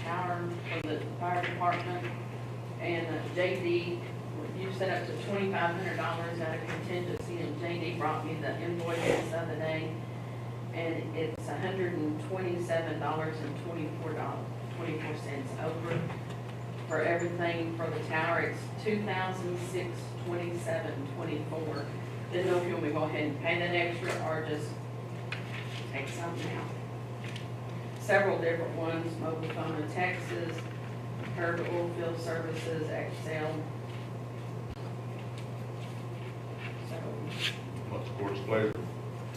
shower for the fire department, and JD, you set up to $2,500 out of contingency, and JD brought me the invoices the other day, and it's $127.24 over for everything for the tower. It's $2,627.24. Didn't know if you want me to go ahead and pay that extra or just take something out. Several different ones, Mobile Phone of Texas, Herb Oilfield Services, Excel. So, What's the court's pleasure?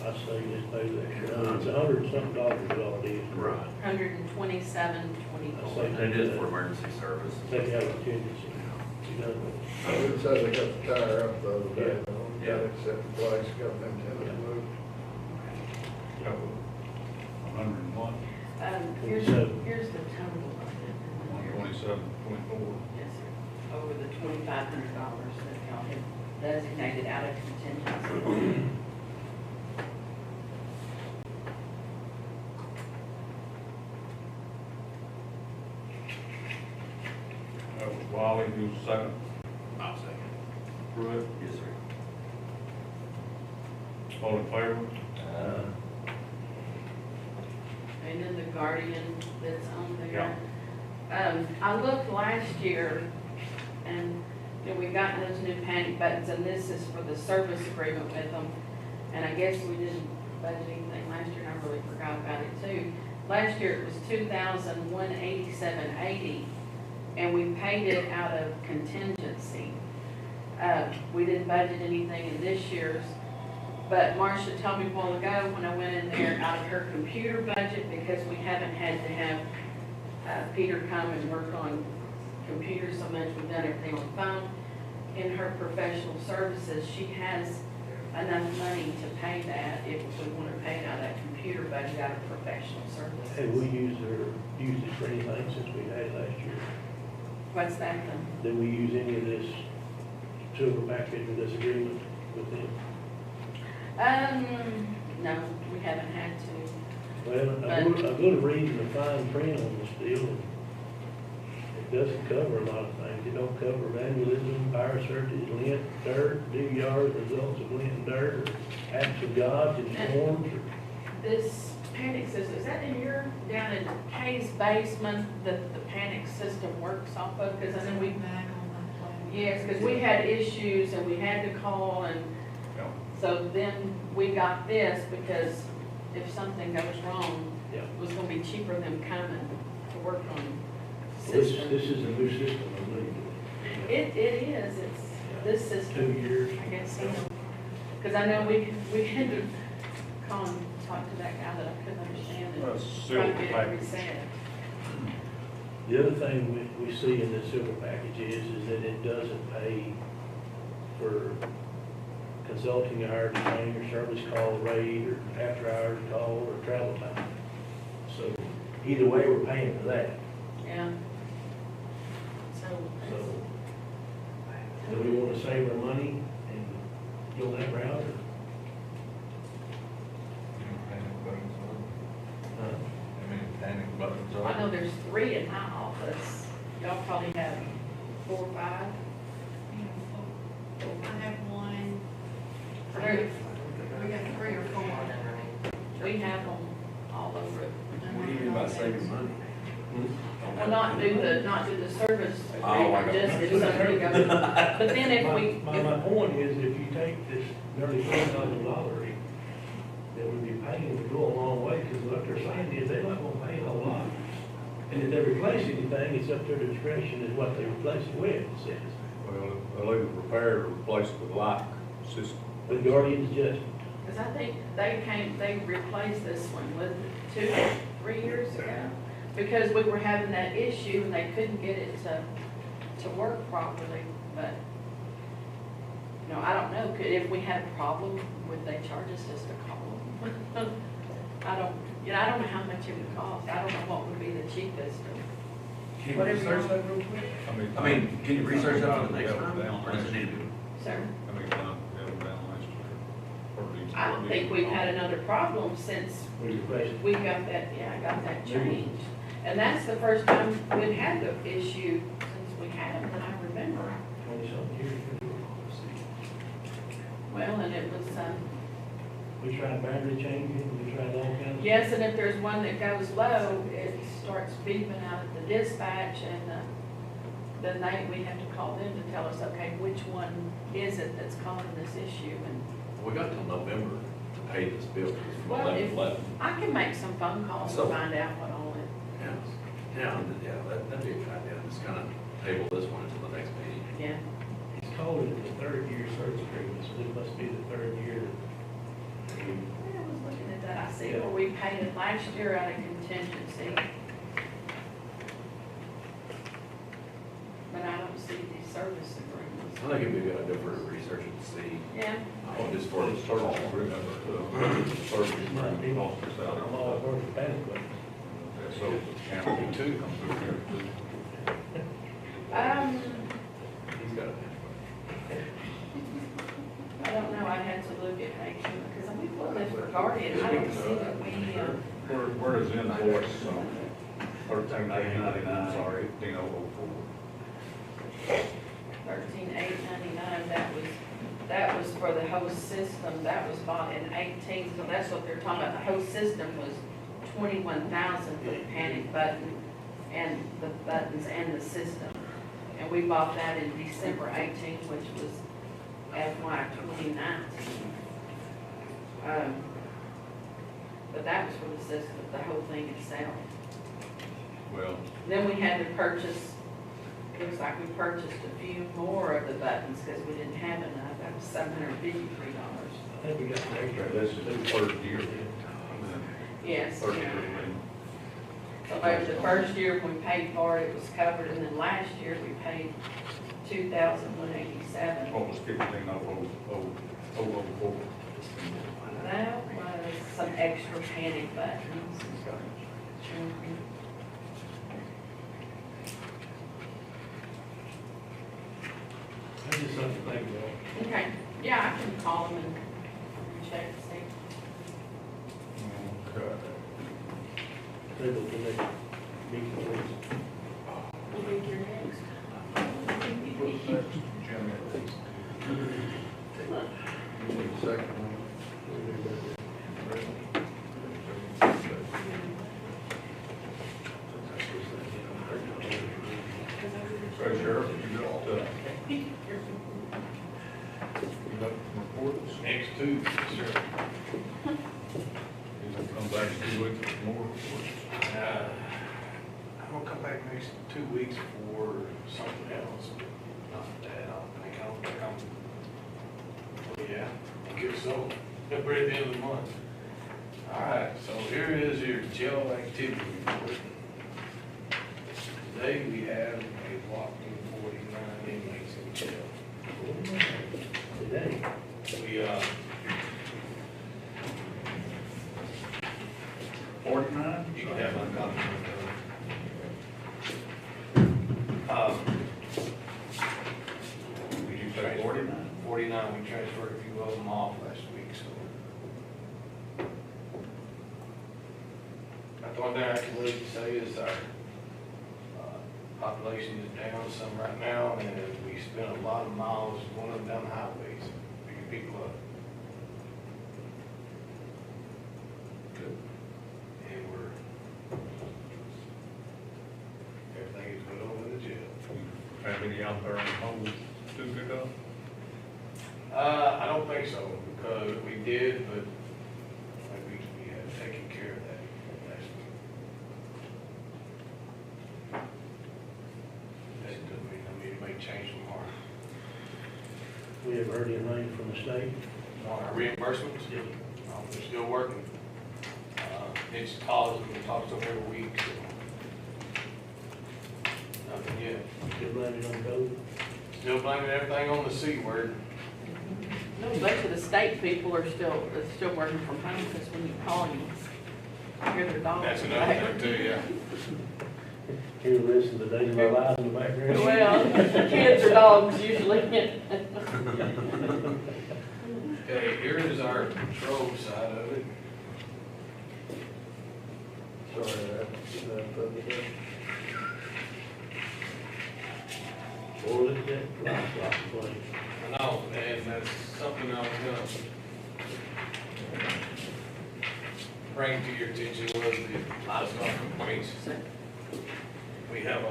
I say just pay the extra, it's $100 and something is all it is. Right. $127.24. I say And it is for emergency service. Take out a contingency. You know, It says they got the tire up the other day, Yeah. got it set in place, got them antennas moved. Got 101, Here's the total of it. 127, 24. Yes, sir. Over the $2,500 that y'all had designated out of contingency. That was Wiley, who was second. I'll second. Pruitt, Yes, sir. all in favor? And then the Guardian that's on there. I looked last year, and, you know, we got those new panic buttons, and this is for the service agreement with them. And I guess we didn't budget anything last year, and I really forgot about it too. Last year it was $2,187.80, and we paid it out of contingency. We didn't budget anything in this year's, but Marcia told me a while ago when I went in there out of her computer budget, because we haven't had to have Peter come and work on computers so much, we've done everything on the phone. In her professional services, she has enough money to pay that if we want to pay it out of that computer budget out of professional services. have we used it for anything since we had it last year? What's that then? Did we use any of this silver package or this agreement with them? No, we haven't had to. Well, a good reading the fine print on this deal, and it doesn't cover a lot of things. It don't cover vandalism, fire searches, lint, dirt, dig yards, results of lint and dirt, or acts of God and storms, or This panic system, is that in your, down in Kay's basement, that the panic system works off of? Because I know we, yes, because we had issues and we had to call, and so then we got this because if something goes wrong, yeah. it was gonna be cheaper than coming to work on This system. is a new system, I believe. It is, it's this system. 2 years. I guess so. Because I know we had to call and talk to that guy that I couldn't understand and That's try silver to get it package. reset. The other thing we see in this silver package is that it doesn't pay for consulting hours, training, or service call rate, or after hours call, or travel time. So either way, we're paying for that. Yeah. So, Do we want to save our money and go that route, or? I know there's 3 in my office. Y'all probably have 4 or 5. I have one, We we got 3 or 4. have them all over it. What do you mean by saving money? Well, not do the service Oh, I agreement, got just it. if something goes. But then if we, My point is, if you take this nearly $4,000 that would be paying to go a long way, because what they're saying is they're not gonna pay a whole lot. And if they replace anything, it's up to their discretion is what they replace it with, it says. Well, they'll either repair or replace it with like system. With Guardian's adjustment. because I think they replaced this one with 2 or 3 years ago. Because we were having that issue and they couldn't get it to work properly, but, you know, I don't know, if we had a problem, would they charge us just to call them? I don't know how much it would cost, I don't know what would be the cheapest. Can you Whatever research you that real quick? I mean, can you research that for the next time, or does it need to be? Sir? How many times have we down last year? I don't think we've had another problem since We replace it. we got that, got that changed. And that's the first time we've had the issue since we had them that I remember. 20-something years. Well, and it was, We tried battery changing, we tried all kinds of. yes, and if there's one that goes low, it starts beeping out at the dispatch, and then we have to call them to tell us, okay, which one is it that's causing this issue, and We got till November to paid this bill from Well, 11/11. I can make some phone calls So- and find out what all it. That'd be a good idea, just kind of table this one until the next meeting. Yeah. He's called it the third year service agreement, so it must be the third year. I was looking at that, I see where we paid it last year out of contingency. But I don't see the service agreements. I think it'd be a good idea for research and see, Yeah. just for the call. Service agreement cost us out. I'm all for the panic button. So, county two comes through here too. He's got it. I don't know, I'd have to look at making, because we put this for Guardian, I don't see that we, Where is invoice, 13,899, sorry, 18004. 13,899, that was for the whole system, that was bought in 18, so that's what they're talking about, the whole system was 21,000 for the panic button and the buttons and the system. And we bought that in December 18, which was FY 2019. But that was for the system, the whole thing itself. Well, Then we had to purchase, looks like we purchased a few more of the buttons because we didn't have enough. That was $753. I think we got the extra. this is the third year. Yes. Third Yeah. year. So maybe the first year we paid for it, it was covered, and then last year we paid $2,187. What was 15,004? That was some extra panic buttons. Mhm. That's just something to think about. Okay, yeah, I can call them and check and see. Table to next meeting, please. We'll be here next. Sheriff, you got reports? Next two, sure. You gonna come back 2 weeks with more reports? I'm gonna come back next 2 weeks for something else. Not that, I don't think I'm, well, yeah, I guess so. We're at the end of the month. All right, so here is your jail activity report. Today we have a whopping 49 inmates in jail. Today. We, 49? you can have my copy. Did you say 49? 49, we transferred a few of them off last week, so. That's the one thing I can really say is our population is down some right now, and we spent a lot of miles going up and down the highways, picking people up. Good. And everything is good over in the jail. Have any out there on hold to pick up? I don't think so, because we did, but like we had taken care of that last week. That could be, I mean, it may change tomorrow. We have heard anything from the state? On our reimbursements, we're still working. It's calls, we talk to them every week, so. Nothing yet. Still blaming on COVID? Still blaming everything on the C word. No, most of the state people are still working from home, because when you call, you hear their dogs. That's another thing too, yeah. Here, listen to the days of our lives in the background. Well, kids or dogs usually. Okay, here is our control side of it. Sorry, Or look at that, lots of places. I know, and that's something I was gonna bring to your attention was the livestock complaints. We have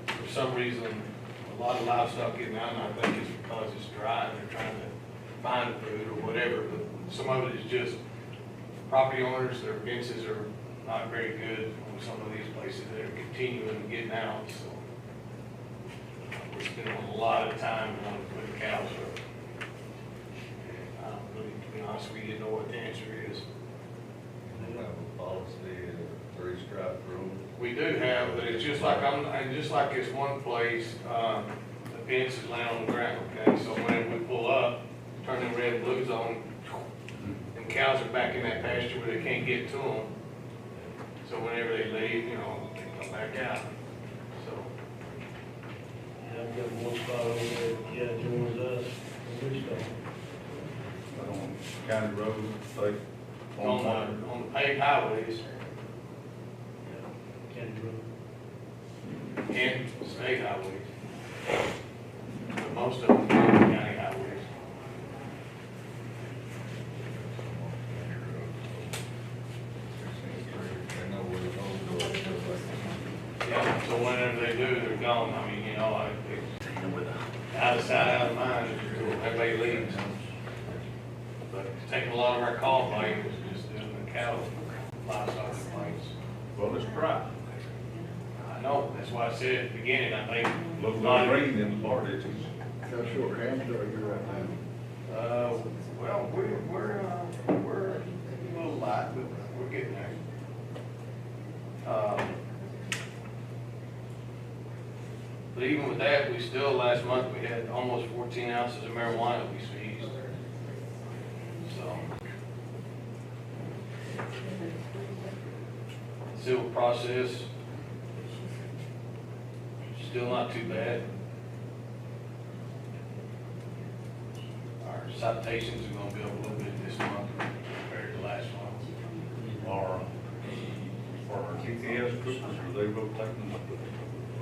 for some reason, a lot of livestock getting out, and I think it's because it's dry and they're trying to find food or whatever, but some of it is just property owners, their fences are not very good on some of these places that are continuing getting out, so. We're spending a lot of time on putting cows up. And, really, to be honest, we didn't know what the answer is. We have a policy, a three-stripe rule. We do have, but it's just like just like this one place, the fence is laying on the ground, okay? So whenever we pull up, turn the red and blues on, and cows are back in that pasture where they can't get to them. So whenever they leave, you know, they come back out. So, I've got one spot over there, yeah, joins us, and we start. On county road, like, on the paved highways County road. and state highways, but most of them are county highways. Yeah, so whenever they do, they're gone. I mean, you know, like, out of sight, out of mind, everybody leaves. But it's taking a lot of our call volume is just doing the cattle livestock complaints. well, it's dry. I know, that's why I said at the beginning, I think. Look like rain in the bar ditches. How short hands are you right now? Well, we're a little light, but we're getting there. But even with that, we still, last month, we had almost 14 ounces of marijuana we seized. So. Civil process, still not too bad. Our citations are gonna be up a little bit this month compared to last month. Or, for our GPS cookers, are they rotating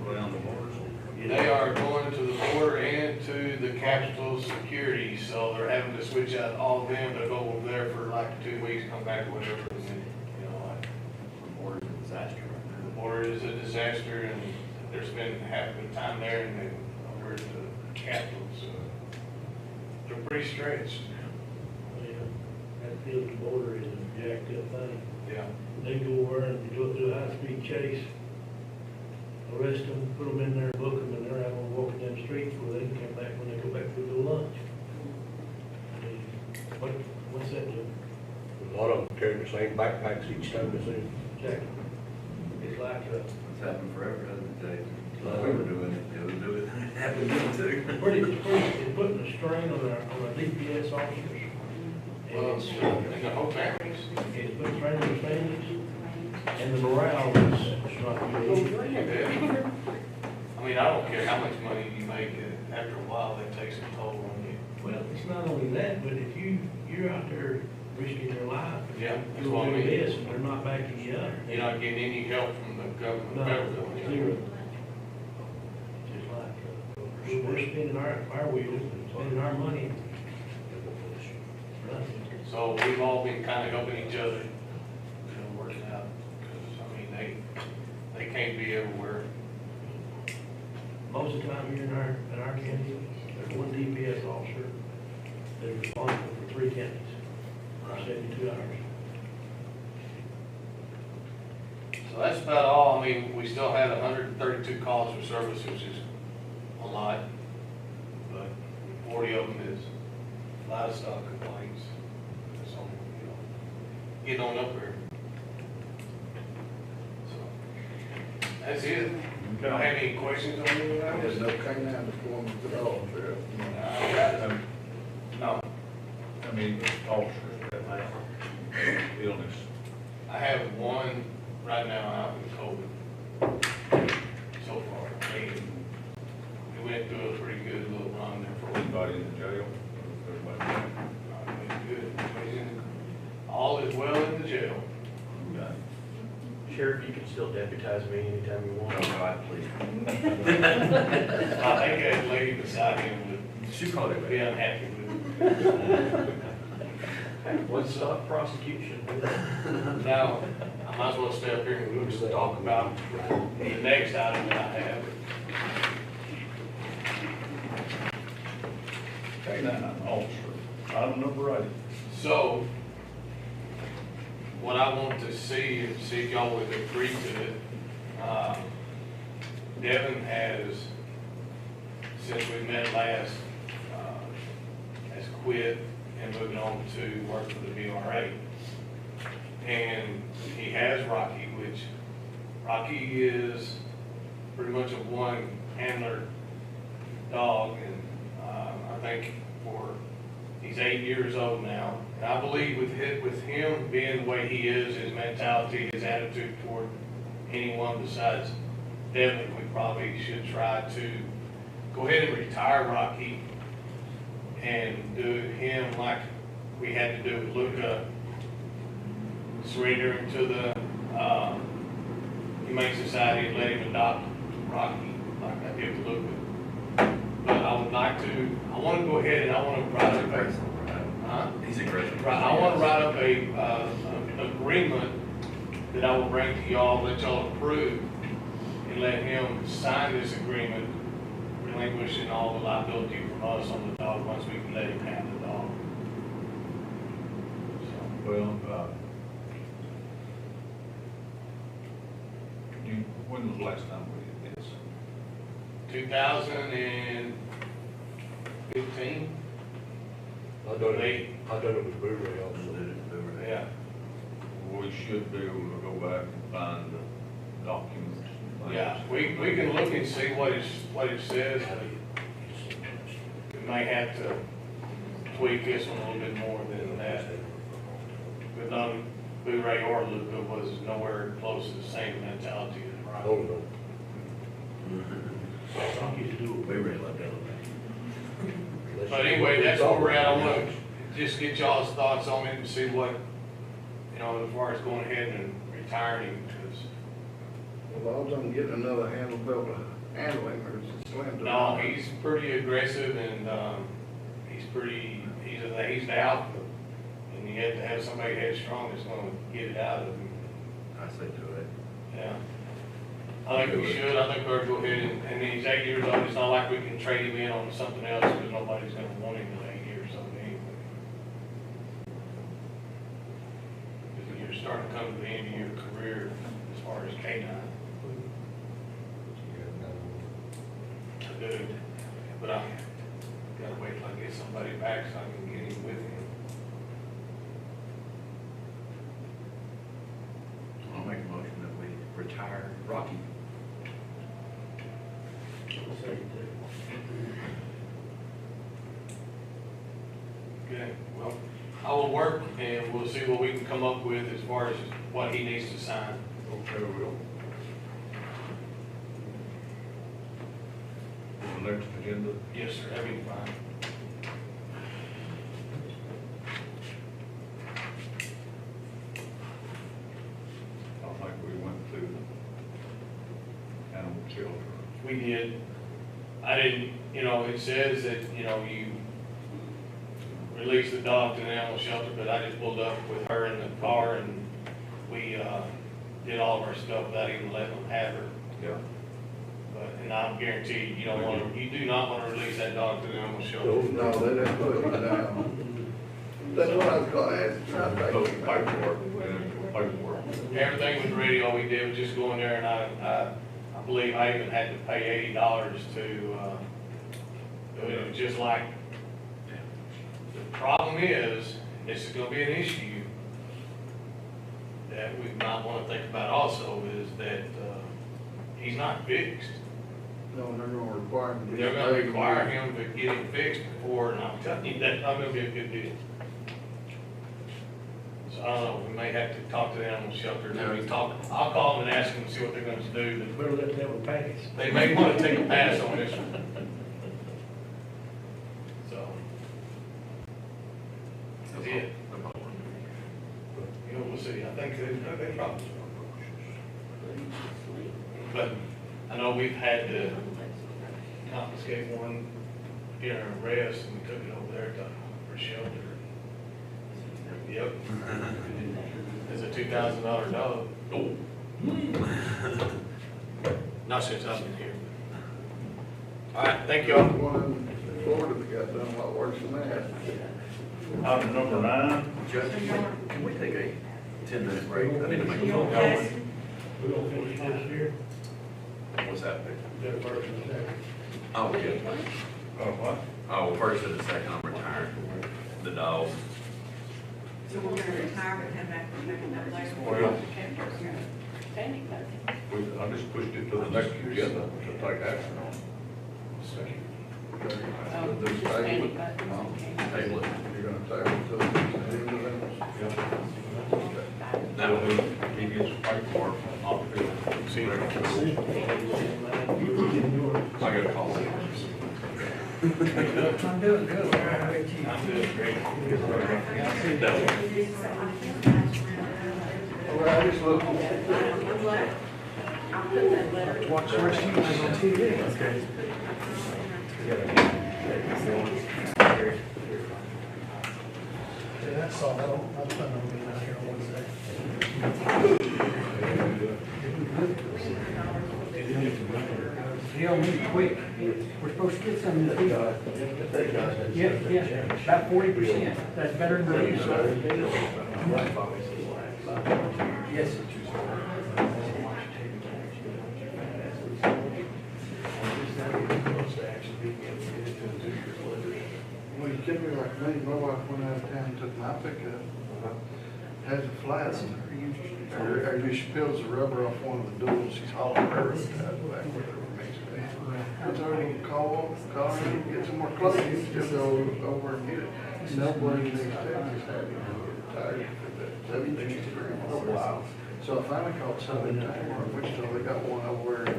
around the borders? They are going to the border and to the Capitol Security, so they're having to switch out all of them. They'll go over there for like 2 weeks, come back or whatever, and then, you know, like. The border's a disaster right now. The border is a disaster, and they're spending half of the time there, and then over to the Capitol, so they're pretty stretched. Yeah, that field border is a jacked up thing. Yeah. They go over and do it through a high-speed chase, arrest them, put them in there, book them, and they're out on walking down the streets where they can come back when they go back to their lunch. I mean, what's that do? A lot of them carry the same backpacks each time they see them. Exactly. It's like, It's happened forever, hasn't it, Dave? We were doing it, it happened then too. it's putting a strain on our DPS officers. And it's, And the whole families. it's putting strain on the families, and the morale is not good. I mean, I don't care how much money you make, after a while, that takes a toll on you. Well, it's not only that, but if you're out there risking your life, Yeah, that's you're what I doing mean. this, and they're not backing you up. You're not getting any help from the government, No, federal government. zero. Just like, we're spending our wheels, spending our money. Nothing. So we've all been kind of helping each other, you know, working out, because, I mean, they can't be everywhere. Most of the time here in our county, there's one DPS officer that is responsible for 3 counties, for 72 hours. So that's about all. I mean, we still had 132 calls for service, which is a lot, but 40 of them is livestock complaints. So, you know, getting on up there. So, that's it. Y'all have any questions on any of that? There's no canine deployment at all, Sheriff. No. I mean, officers that have illness. I have one right now out with COVID so far. I mean, we went through a pretty good little run there for a while. Anybody in the jail? Everybody? Good. All is well in the jail. Sheriff, you can still deputize me anytime you want. Oh, God, please. I think that lady beside him would She probably be would. unhappy with What's stop prosecution? it. Now, I might as well stay up here and we'll just talk about the next item that I have. Canine officer, item number 8. So, what I want to see if y'all would agree to it. Devin has, since we met last, has quit and moving on to work for the BRA. And he has Rocky, which Rocky is pretty much a one handler dog, and I think he's 8 years old now. And I believe with him being the way he is, his mentality, his attitude toward anyone besides Devin, we probably should try to go ahead and retire Rocky and do him like we had to do with Luca, surrender him to the Humane Society and let him adopt Rocky like I did with Luca. But I would like to, I want to go ahead and I want to write up He's aggressive. I want to write up an agreement that I will bring to y'all, let y'all approve, and let him sign this agreement, relinquishing all the liability from us on the dog once we can let him have the dog. Well, when was the last time we did this? 2015. I done it with Blu-ray also. Yeah. We should be able to go back and find the documents. Yeah, we can look and see what it says. We may have to tweak this one a little bit more than that. But none, Blu-ray or Luca was nowhere close to the same mentality as Rocky. Oh, no. Rocky's do a Blu-ray like that. But anyway, that's where we're at. I want to just get y'all's thoughts on it and see what, as far as going ahead and retiring him, because. Well, I was gonna get another handle belt to handle him, or is it slim to? No, he's pretty aggressive and, he's the alpha. And you have to have somebody headstrong that's gonna get it out of him. I say do it. Yeah. I think we should. I think we ought to go ahead and he's 8 years old. It's not like we can trade him in on something else because nobody's gonna want him at 8 years old anyway. Because you're starting to come to the end of your career as far as canine. I do. But I gotta wait till I get somebody back so I can get him with him. I'll make a motion that we retire Rocky. Okay, well, I will work and we'll see what we can come up with as far as what he needs to sign. Okay, we will. The next agenda. Yes, sir, that'd be fine. I think we went through the animal shelter. We did. I didn't, it says that, you release the dog to the animal shelter, but I just pulled up with her in the car and we, did all of our stuff without even letting them have her. Yeah. And I guarantee you you do not want to release that dog to the animal shelter. No, they didn't put him down. That's what I was gonna ask. Those paperwork, paperwork. Everything was ready, all we did was just go in there and I believe I even had to pay $80 to, it was just like, the problem is, this is gonna be an issue that we might wanna think about also, is that, he's not fixed. No, they're gonna require him to. They're gonna require him to get him fixed before, and I'm telling you, that's not gonna be a good deal. So I don't know, we may have to talk to the animal shelter, I'll call them and ask them and see what they're gonna do. Better let that one pass. They may wanna take a pass on this one. So. That's it. We'll see, I think they probably. But I know we've had to confiscate one during arrest and we took it over there for shelter. Yep. It's a $2,000 dog. Oh. Not since I've been here. All right, thank y'all. One Florida that got done a lot worse than that. Item number 9. Judge, can we take a 10-minute break? I need to make a phone Yes. call. We're gonna finish this here. What's that? Got a first and a second. Oh, yeah. Oh, what? Oh, first and the second, I'm retired. The dog. So we're gonna retire and come back and pick it up later. Well, Standing vote. I just pushed it to the next agenda to take action on. Oh, just standing vote. Table it. You're gonna table it till the Now, He gets paperwork off the see you later. I got a call. I'm doing good. I'm doing great. Well, I just looked. Watch the rest of you guys on TV. Yeah, that's all. I plan on being out here on Wednesday. He'll move quick. We're supposed to get some in the field. Yeah, about 40%. That's better than the usual. Yes. Well, you could be like me, my wife went out of town and took my pickup, has a flat, or just peels the rubber off one of the doors, she's hauling her out back with her from Mexico. I told her, call her, get some more clothes, just go over and get it. Nobody in Texas had it, tired for that 17 degree. Wow. So I finally called Southern Timer in Wichita, they got one over in,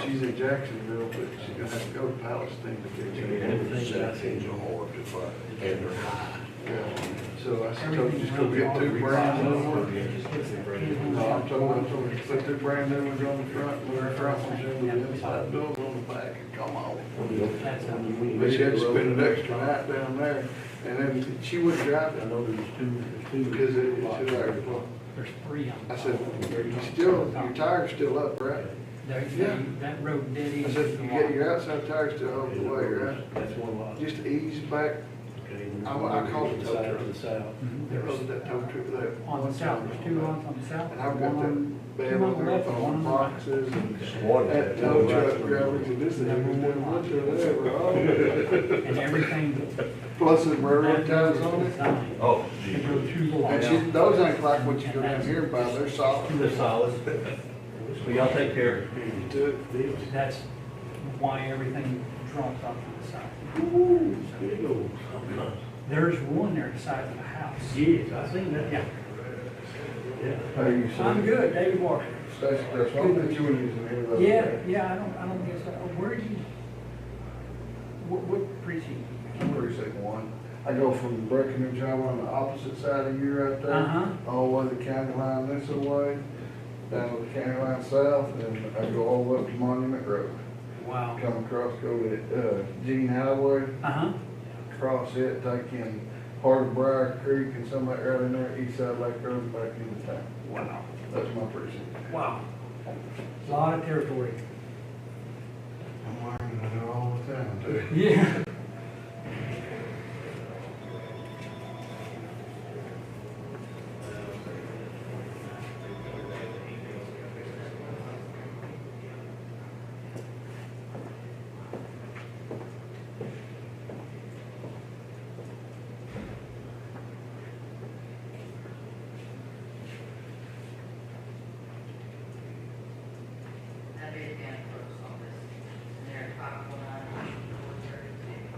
she's in Jacksonville, but she's gonna have to go to Palestine to get it. Everything's hard to find, and they're high. Yeah, so I told her, just go get 2 brand new ones. No, I told her, put 2 brand new ones on the front, and the front ones in the inside doors on the back, and come on. But she had to spend an extra night down there, and then she wouldn't drive it. I know there's two. Because it's like, There's 3 on. I said, your tire's still up, right? That road dead end. I said, you get your outside tire still holds the way, right? That's one lot. Just ease back. Okay, and I called the tow side truck. to the south. They rode that tow truck there. On the south, there's 2 lots on the south. And I've got one that on- bed 2 on on the there left and one on on the right. boxes and that tow truck drivers and this thing was doing much of that. And everything. Plus the railroad ties on it. Oh, They go through the And lot. those ain't like what you go down here and buy, they're solid. They're solid. Well, y'all take care. That's why everything drops off to the side. There's one there at the side of the house. Yes, I seen that. Yeah. Yeah. How you I'm good, David Walker. That's one that you were using here. the other Yeah, day. yeah, I don't guess, where do you, what precinct? Precinct 1. I go from Breckenridge Highway on the opposite side of you right there. Uh-huh. All the way to the county line this way, down to the county line south, and I go all the way up to Monument Road. Wow. Come across, go to, Gene Highway, Uh-huh. cross it, take in part of Briar Creek and some of that right in there, east side Lake Road, back into town. Wow. That's my precinct. Wow. A lot of territory. I'm learning that all the time, too. Yeah. That'd be the county clerk's office. And they're at 519.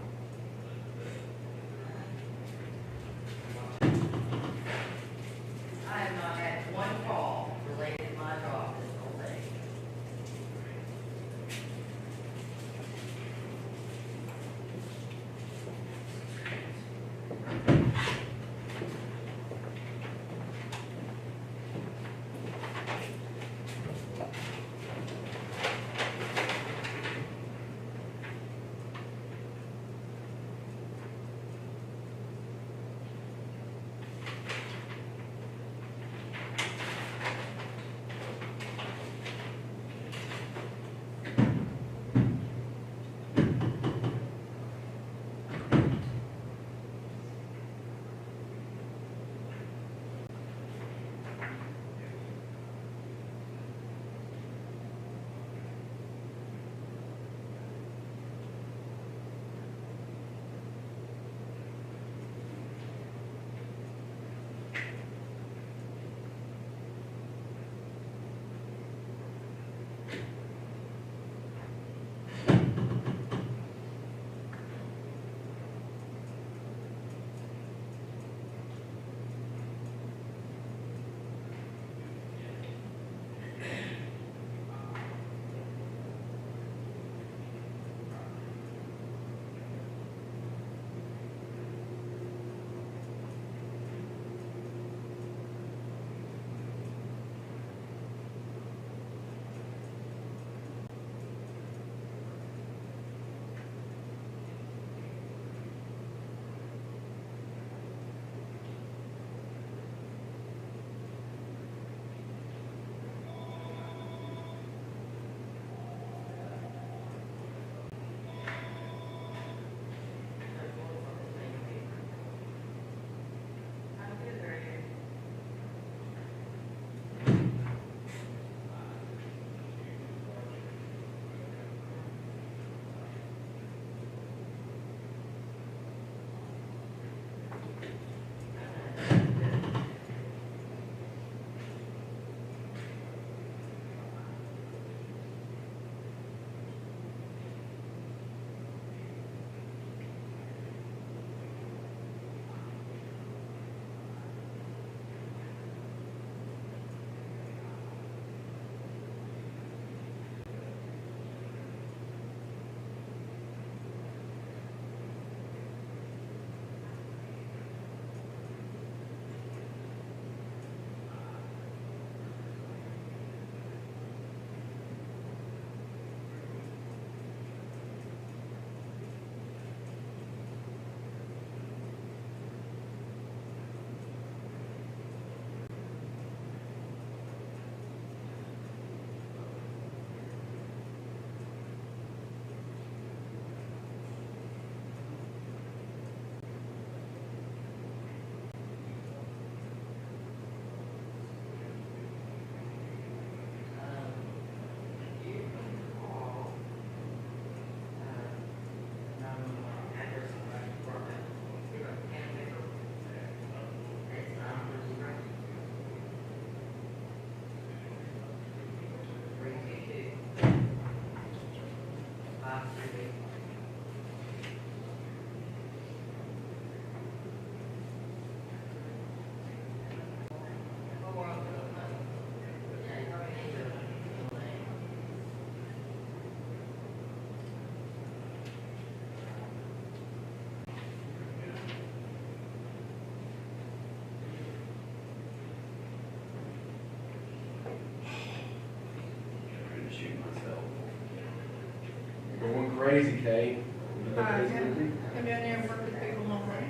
Crazy K. I've been there and worked with people on that.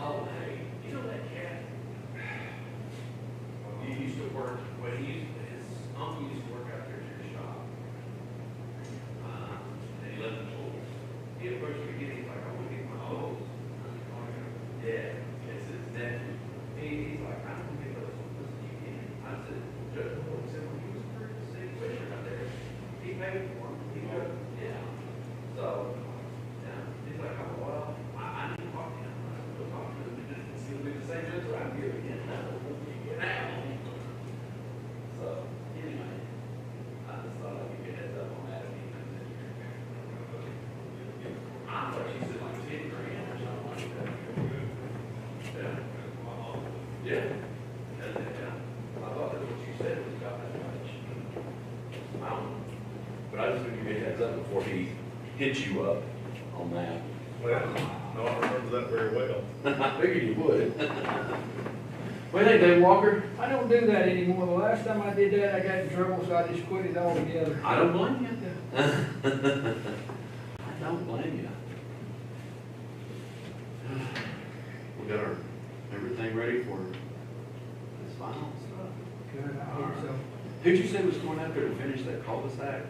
Oh, hey, you know that cat? You used to work, well, his uncle used to work out there at your shop. And he left the tools. He approached me again, he's like, I want to get my tools. Yeah, it's his nephew. He's like, I don't get those tools. I said, Judge Wolf said, well, he was a pretty city fisher out there. He paid for them. He goes, yeah. So, yeah, he's like, oh, well, I need to talk to him. It's gonna be the same answer I'm giving you now. So, anyway, I just thought I'd give you a heads up on that. I thought she said like 10 grand or something like that. Yeah. Yeah. Yeah. I thought that's what you said was about that much. I don't know. But I just want to give you a heads up before he hits you up on that. Well, no, I remember that very well. I figured you would. What do you think, Dave Walker? I don't do that anymore. The last time I did that, I got in trouble, so I just quit it altogether. I don't blame you. I don't blame you. We got our, everything ready for this final stuff. Good, I hope so. Who'd you say was going out there to finish that cul-de-sac?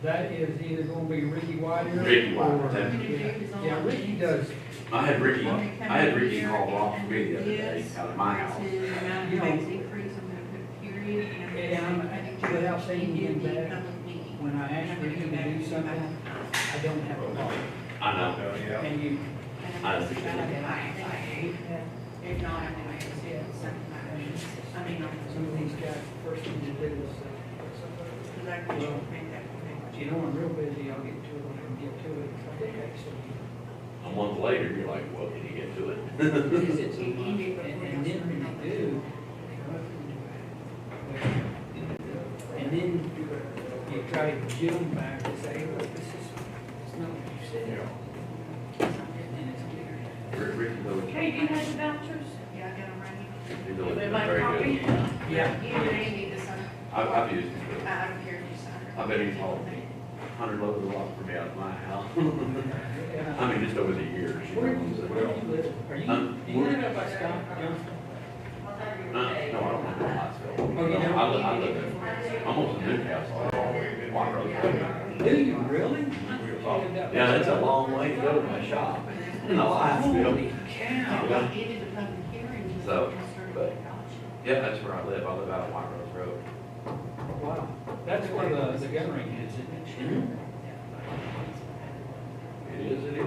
That is either gonna be Ricky White Ricky White, or. okay. Yeah, Ricky does. I had Ricky call Rob for me the other day out of my house. You know, and without saying him that, when I ask Ricky to do something, I don't have a law. I know. And you. I understand. If not, I mean, Some of these guys, first thing to do is, you know, I'm real busy, I'll get to it when I can get to it. Okay, so. A month later, you're like, well, can you get to it? And then when you do, and then you try to get them back and say, look, this is, it's not what you said. And it's clear. Ricky, though. Okay, do you have the vouchers? Yeah, I got them right You're here. doing Everybody very copy? good. Yeah. You may need to sign. I've used it. I don't care if you sign it. I bet he's hauled 100 loads of rock for me out of my house. I mean, just over the years. You Where know do you what I'm saying? live? Are you, do you live up by Scott Johnson? No, I don't live in Pottsville. Oh, you No, don't? I live almost in Newcastle. White Rose. Do you really? Yeah, it's a long way to go to my shop. No, I feel. Holy cow. Yeah. So, but, yeah, that's where I live. I live out on White Rose Road. Wow, that's where the gun range is, isn't it? Mhm. It is, it is.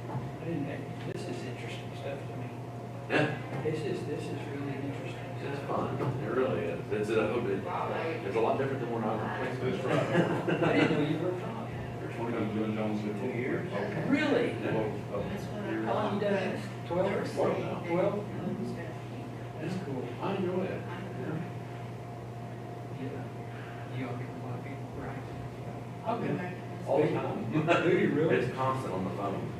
I didn't think, this is interesting stuff to me. Yeah, This is really interesting. it's fun. It really is. It's a lot different than when I was. That's right. I didn't know you were from. I've been Jones for 2 years. Really? Well, How long you done this? 12 or 12 now. 12? That's cool. I enjoy it. you all get a lot of people, right? I've been there all the time. Do you really? It's constant on the phone.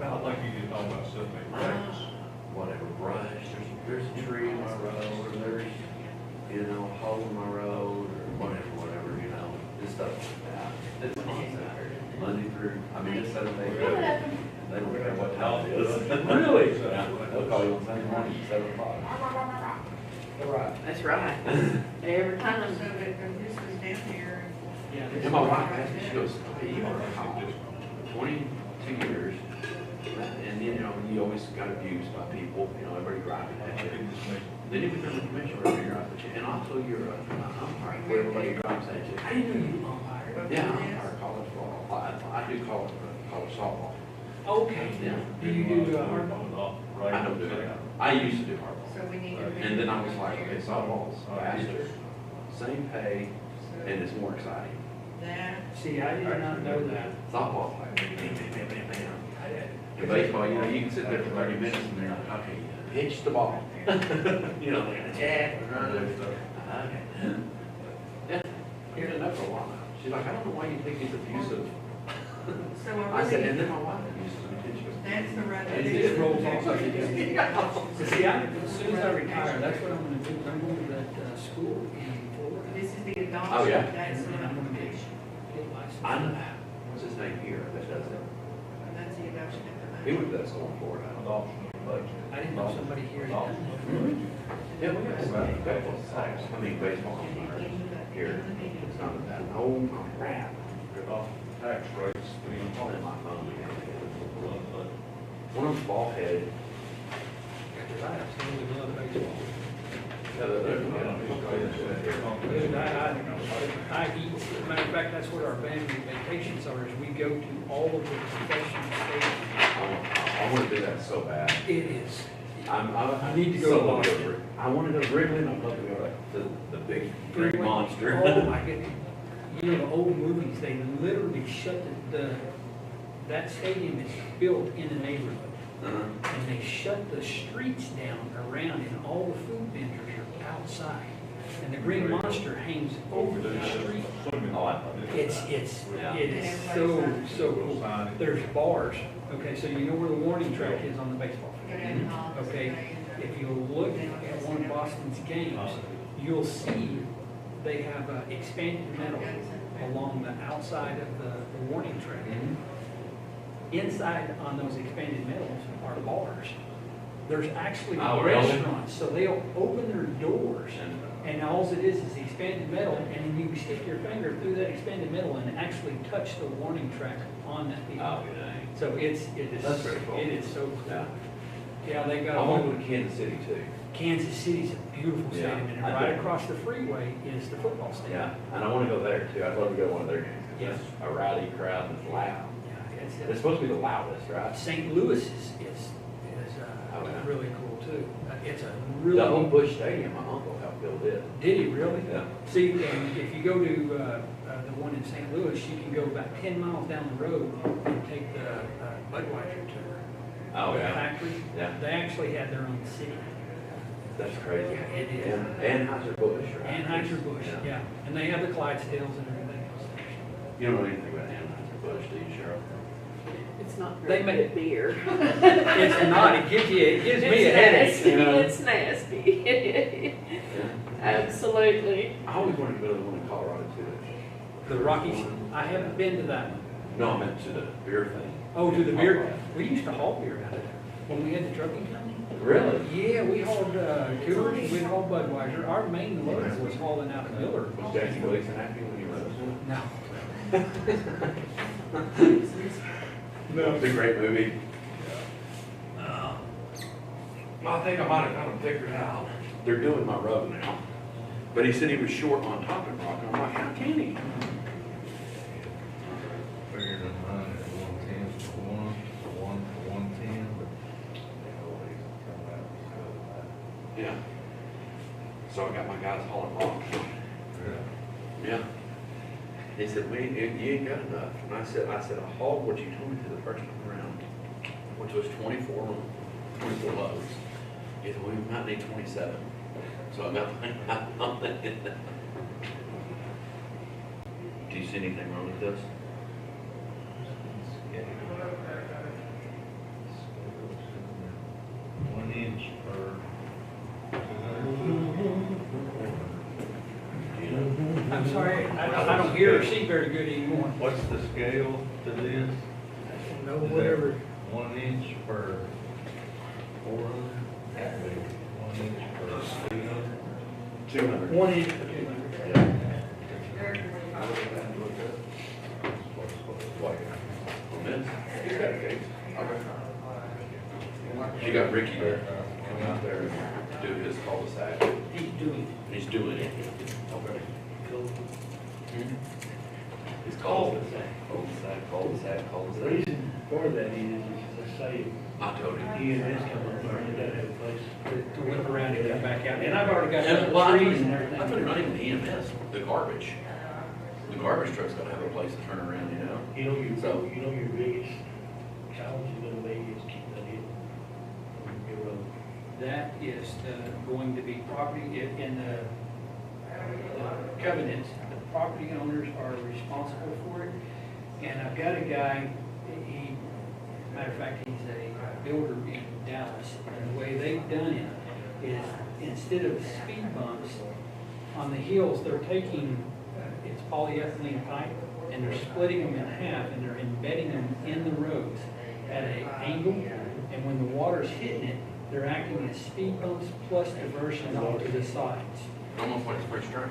I think you get talking about something like practice. Whatever, brush, there's a tree in my road, or there's, you know, a hole in my road, or whatever, you know, this stuff like that. It's constant, Monday through, I mean, it's 7 days. They don't care what time it is. Really? Yeah, they'll call you on Sunday morning at 7 o'clock. Right. That's right. Every time. So this was down here. Yeah. And my wife asked me, she goes, "Hey, you are a cop, 22 years, and you know, you always got abused by people, you know, everybody driving at you. Then you become a commissioner over here, and also you're an umpire, where everybody drives at you." I didn't know you umpired. Yeah, I umpire college ball, I do college softball. Okay. Yeah. Do you do hardball? I don't do it. I used to do hardball. So we need to. And then I was like, okay, softball's faster, same pay, and it's more exciting. That. See, I did not know that. Softball's like, bam, bam, bam, bam, bam. In baseball, you know, you can sit there for 30 minutes and they're like, okay, pitch the ball. You know, they're gonna jack, run, okay. Yeah, here's enough for a while now. She's like, I don't know why you think he's abusive. So I said, and then my wife abuses me. that's the right. And it just rolls off. So see, as soon as I retire, that's what I'm gonna do. I'm going to that school in Florida. This is the adoption. Oh, yeah. That's And what then I'm I'm gonna gonna get, do. get licensed. I know, what's his name here that does it? That's the adoption He information. went to that school in Florida. Adoption of budget. I didn't know somebody here had done Yeah, we got some baseball, I mean, baseball here. It's not that, oh, crap. Tax rates being On my phone. One of them's ball headed. that. I absolutely love baseball. Dude, I eat, as a matter of fact, that's what our family vacations are, is we go to all of the professional stadiums. I want to do that so bad. It is. I You need to go so to wanna Boston. I want to go to Wrigley, and I'd love to go to the big green monster. Oh, my goodness. You know, the old movies, they literally shut that stadium is built in a neighborhood. And they shut the streets down around, and all the food vendors are outside. And the green monster hangs over the street. It is so cool. There's bars. Okay, so you know where the warning track is on the baseball field. Okay, if you look at one of Boston's games, you'll see they have expanded metal along the outside of the warning track. Inside on those expanded metals are bars. There's actually restaurants, so they'll open their doors, and all it is the expanded metal, and then you stick your finger through that expanded metal and actually touch the warning track on that piece. Oh, yeah. So it is. That's very cool. It is so cool. Yeah, they got. I want to go to Kansas City too. Kansas City's a beautiful Yeah, stadium, and I right do. across the freeway is the football stadium. Yeah, and I want to go there too. I'd love to go to one of their games. Yes. It's a rowdy crowd and it's loud. Yeah, It's supposed to be the loudest, right? St. Louis is Oh, yeah. really cool too. It's a really. The old Bush Stadium, my uncle helped build it. Did he really? Yeah. See, and if you go to the one in St. Louis, you can go about 10 miles down the road and take the Budweiser tour. Oh, The yeah. factory. Yeah. They actually had their own city. That's crazy. Yeah, it is. Anheuser-Busch, right? Anheuser-Busch, yeah. And they have the Clydesdales and everything else there. You don't know anything about Anheuser-Busch, do you, Cheryl? It's not They very make- good beer. It's not, it gives me a headache, you know? It's nasty. Absolutely. I always wanted to go to the one in Colorado too. The Rockies, I haven't been to that one. No, I meant to the beer thing. Oh, to the beer, we used to haul beer out of there when we had the trucking company. Really? Yeah, we hauled Coors, we hauled Budweiser. Our main load was hauling out of Miller. Was Jackie Gleason happy when you wrote it? No. It's a great movie. I think I might have kind of figured out. They're doing my road now. But he said he was short on Topping Rock. I'm like, how can he? Figured in mind at 110 for one, for 110, but Yeah. So I got my guys hauling rocks. Yeah. He said, you ain't got enough. And I said, I hauled what you told me to the first time around, which was 24 loads. He said, we might need 27. So I'm thinking, you see anything wrong with this? One inch per. I'm sorry, I don't hear or see very good anymore. What's the scale to this? No, Is that whatever. 1 inch per 400? 1 inch per 300? 200. 1 inch per 200. You got Ricky there, coming out there and do his cul-de-sac. He's doing it. He's doing it. Okay. He's Cul-de-sac. Cul-de-sac. The reason for that is, let's say, I told him. EMS come up there, they gotta have a place. To whip around and come back out. And I've already got And, well, trees and everything. I told him not even the EMS, the garbage. The garbage truck's gotta have a place to turn around, you know? You know your biggest challenge is gonna be is keeping that in your road. That is going to be property in the covenants. The property owners are responsible for it. And I've got a guy, matter of fact, he's a builder in Dallas. And the way they've done it is instead of speed bumps on the hills, they're taking, it's polyethylene pipe, and they're splitting them in half and they're embedding them in the roads at an angle. And when the water's hitting it, they're acting as speed bumps plus diversion off to the sides. Almost like Spring Strike.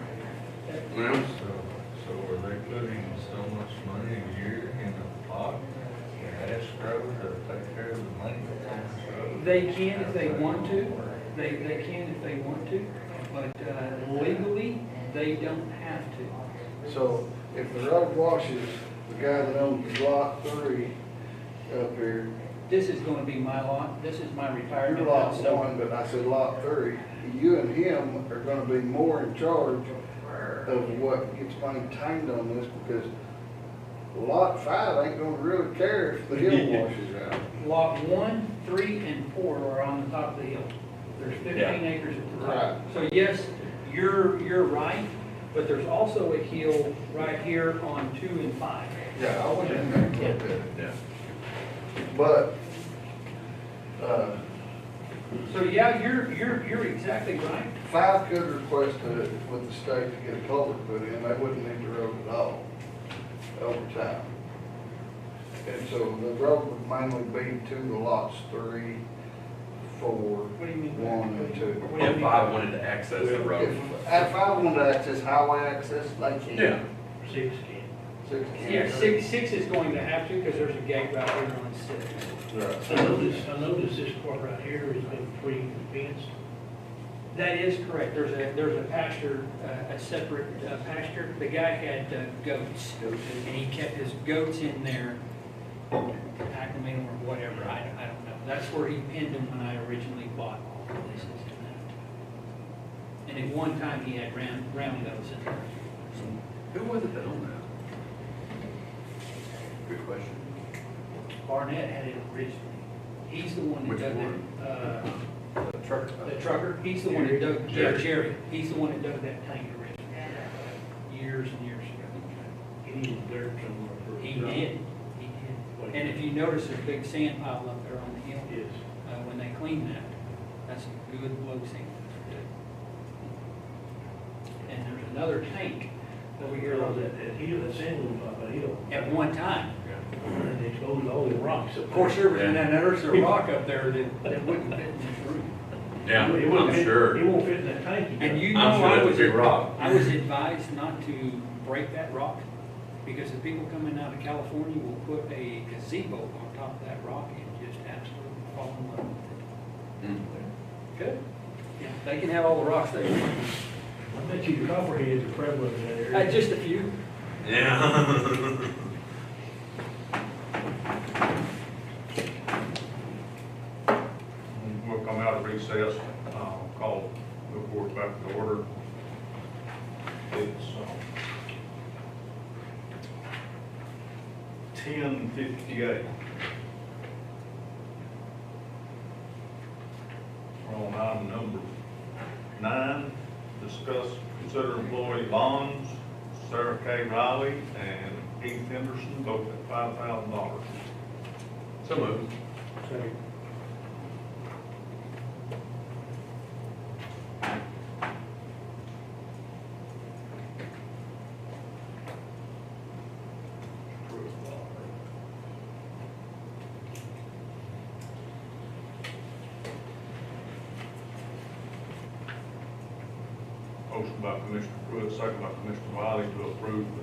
So are they putting so much money a year in a pot, escrow to take care of the money? They can if they want to. They can if they want to, but legally, they don't have to. So if the road washes, the guy that owns lot 3 up here, This is gonna be my lot. This is my you're retirement lot lot. So 1, but I said lot 3, you and him are gonna be more in charge of what gets maintained on this, because lot 5 ain't gonna really care if the hill washes out. lot 1, 3, and 4 are on the top of the hill. There's 15 acres at the top. Right. So yes, you're right, but there's also a hill right here on 2 and 5. Yeah, I went in there and looked at it. Yeah. But, So yeah, you're exactly right. 5 could request it with the state to get a culvert put in, they wouldn't need the road at all over time. And so the road would mainly be to the lots 3, 4, What do you mean? 1, and 2. If I wanted to access the road. If I wanted to access highway access, they can. Yeah. 6 can. 6 can. Yeah, six is going to have to, because there's a gate right here on 6. Right. I noticed this part right here has been pre-fenced. That is correct. There's a pasture, a separate pasture. The guy had goats, and he kept his goats in there, acclimating or whatever. I don't know. That's where he pinned them when I originally bought all the places in that. And at one time, he had round goats in there. Who was it that owned that? Good question. Barnett had it originally. He's the one that Which dug one? that. The trucker. The trucker, he's the one that dug, yeah, Jerry. Jerry, he's the one that dug that tank originally, years and years ago. He needed dirt somewhere for. He did. And if you notice, there's a big sand pile up there on the hill. Yes. When they clean that, that's a good low sand. And there's another tank over here on That hill, that sand was up a hill. at one time. And they exposed all the rocks. Of course, there was, and then there's a rock up there that wouldn't fit in this room. Yeah, It won't I'm fit- sure. It won't fit in that tank. And you I'm know, sure that's a big rock. I was advised not to break that rock, because the people coming out of California will put a gazebo on top of that rock and just absolutely fall in love with it. Good. Yeah, they can have all the rocks they want. I bet you the copperheads are prevalent in that area. Just a few. Yeah. We'll come out of recess, call the board back to order. It's 10:58. We're on item number 9, discuss, consider employee bonds, Sarah K. Riley and Keith Henderson, both at $5,000. So moved. Second. Motion by Commissioner Pruitt, second by Commissioner Wiley to approve the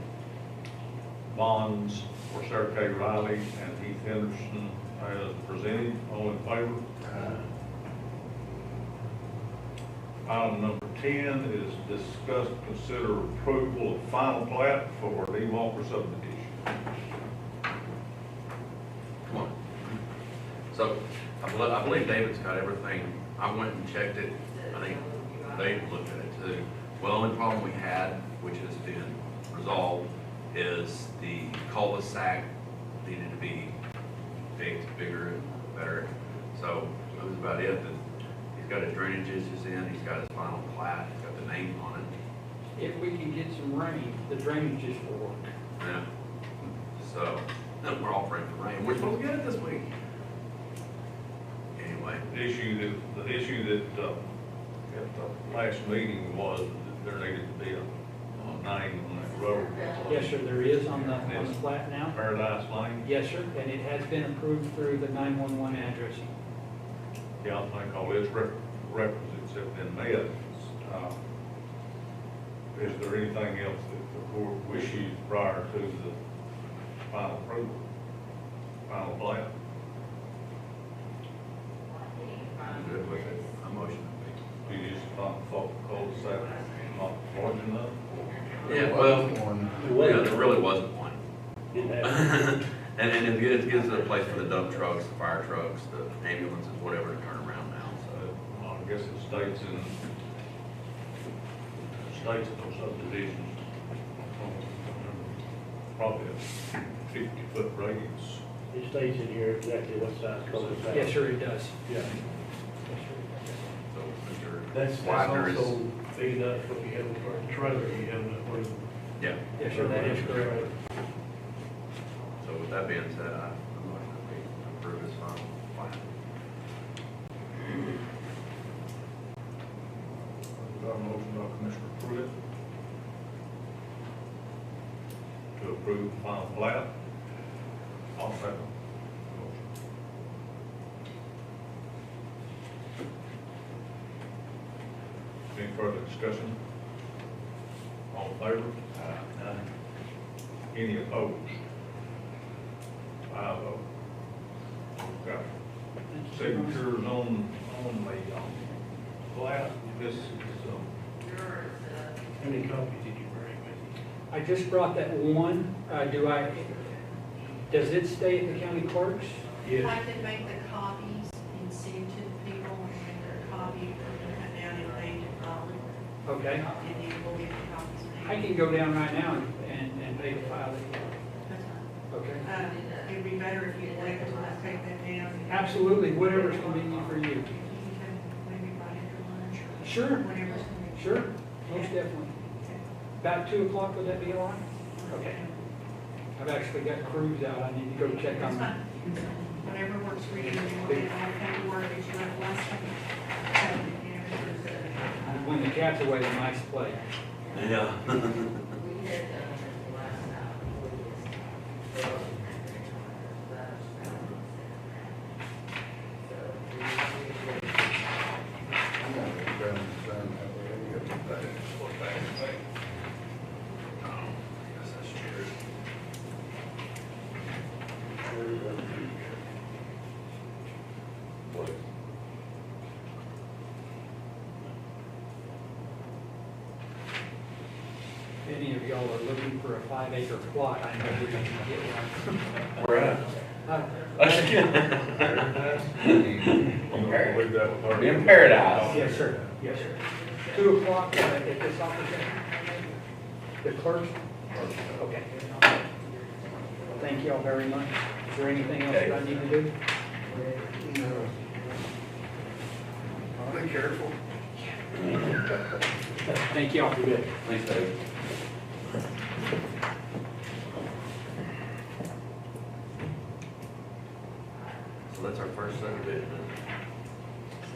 bonds for Sarah K. Riley and Heath Henderson as presented. All in favor? Item number 10 is discuss, consider approval of final plat for D. Walker subdivision. Come on. So, I believe David's got everything. I went and checked it. I think Dave looked at it too. Well, the only problem we had, which has been resolved, is the cul-de-sac needed to be bigger and better. So that was about it. He's got his drainages in, he's got his final plat, he's got the name on it. If we can get some rain, the drainages will work. Yeah. So, no, we're all praying for rain. We're supposed to get it this week. Anyway. The issue that at the last meeting was that there needed to be a name on that road. Yes, sir, there is on the plat now. Paradise Lane. Yes, sir, and it has been approved through the 911 addressing. Yeah, I think all its requisites have been met. Is there anything else that the board wishes prior to the final approval, final plat? I'm good with it. A motion. You just thought cul-de-sac not large enough? Yeah, well, yeah, there really wasn't one. And it gives it a place for the dump trucks, the fire trucks, the ambulances, whatever to turn around now, so. I guess it states in those subdivisions, probably a 50-foot radius. It states in here exactly what size cul-de-sac. Yes, sir, it does. Yeah. So, Mr. That's Widener is. also big enough for you have a trailer, you have enough room. Yeah. Yes, sir, that is correct. So with that being said, I'm going to approve his final plan. Got a motion by Commissioner Pruitt to approve the final plat. I'll second. Any further discussion? All in favor? Any opposed? 5-0. Okay. Signatures on the plat. This is, How many copies did you bring with you? I just brought that one. Does it stay at the county clerk's? Yes. I can make the copies and send to the people and make their copy, cut down and made it probably. Okay. And then we'll get the copies made. I can go down right now and pay the file. That's fine. Okay. It'd be better if you wait until I take that down. Absolutely, whatever's convenient for you. You can maybe right after lunch or. Sure. Whenever's convenient. Sure, most definitely. About 2 o'clock, would that be all right? Okay. I've actually got crews out, I need to go check That's on fine. them. Whatever works for you, you want it all come to work, it's your last time. When the cat's away, the mice play. Yeah. If any of y'all are looking for a 5-acre plot, I know we're gonna get one. Where at? In paradise. Yes, sir, yes, sir. 2 o'clock at this office? The clerk? Okay. Thank y'all very much. Is there anything else that I need to do? No. Be careful. Thank y'all. Thanks, Dave. that's our first subdivision.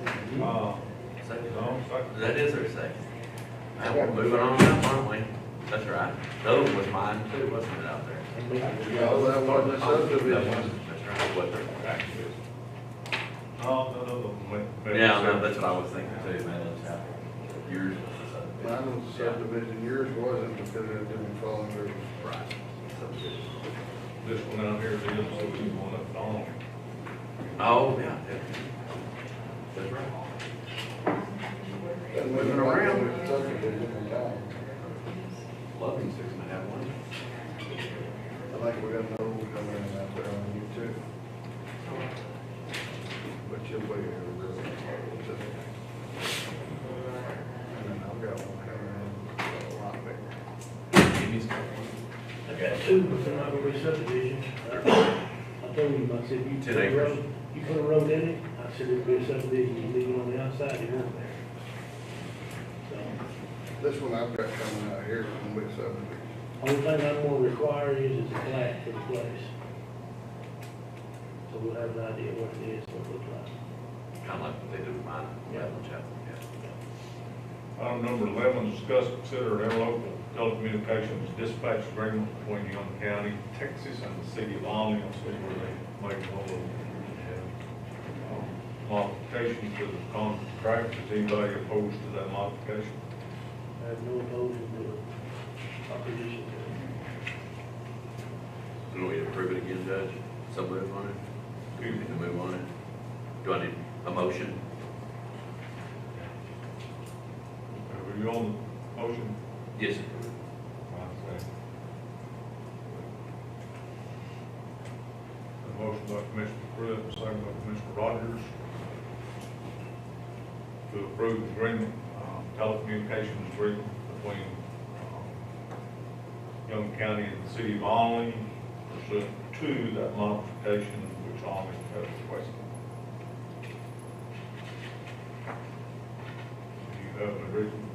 Second. No, second. That is our second. Now we're moving on up, aren't we? That's right. The other one was mine too, wasn't it, out there? No, that wasn't a subdivision. That's right, it wasn't. No. Yeah, no, that's what I was thinking too, man, that's how yours was a subdivision. Mine was a subdivision, yours wasn't because it didn't fall under. Right. Subdivision. This one out here is, so we want it on. Oh, yeah. That's right. And moving around with subdivision in time. Loving's fixing to have one. I think we got another one coming in out there on you too. But you'll wait here really. And then I've got one coming in a lot bigger. Jimmy's got one. I got two, but they're not gonna be subdivision. I told him, I said, 10 acres. You put a road in it, I said, it'd be a subdivision, you leave it on the outside, it won't there. So, This one I've got coming out here is gonna be subdivision. only thing I'm gonna require is a plat for the place. So we'll have an idea what it is, what it looks like. Kind of like what they do with mine, Untitled Chapter, yeah. Item number 11, discuss, consider an interlocal telecommunications dispatch agreement between Young County, Texas, and the city of Allen. I'll see where they make a little modification to the contract. Is anybody opposed to that modification? I have no opposing to it, opposition to it. Do we approve it again, Judge? So move on it? Do we need to move on it? Do I need a motion? Are you on the motion? Yes, sir. Okay. A motion by Commissioner Pruitt, second by Commissioner Rogers, to approve the agreement, telecommunications agreement between Young County and the city of Allen, pursuant to that modification which Allen has requested. Do you have an agreement?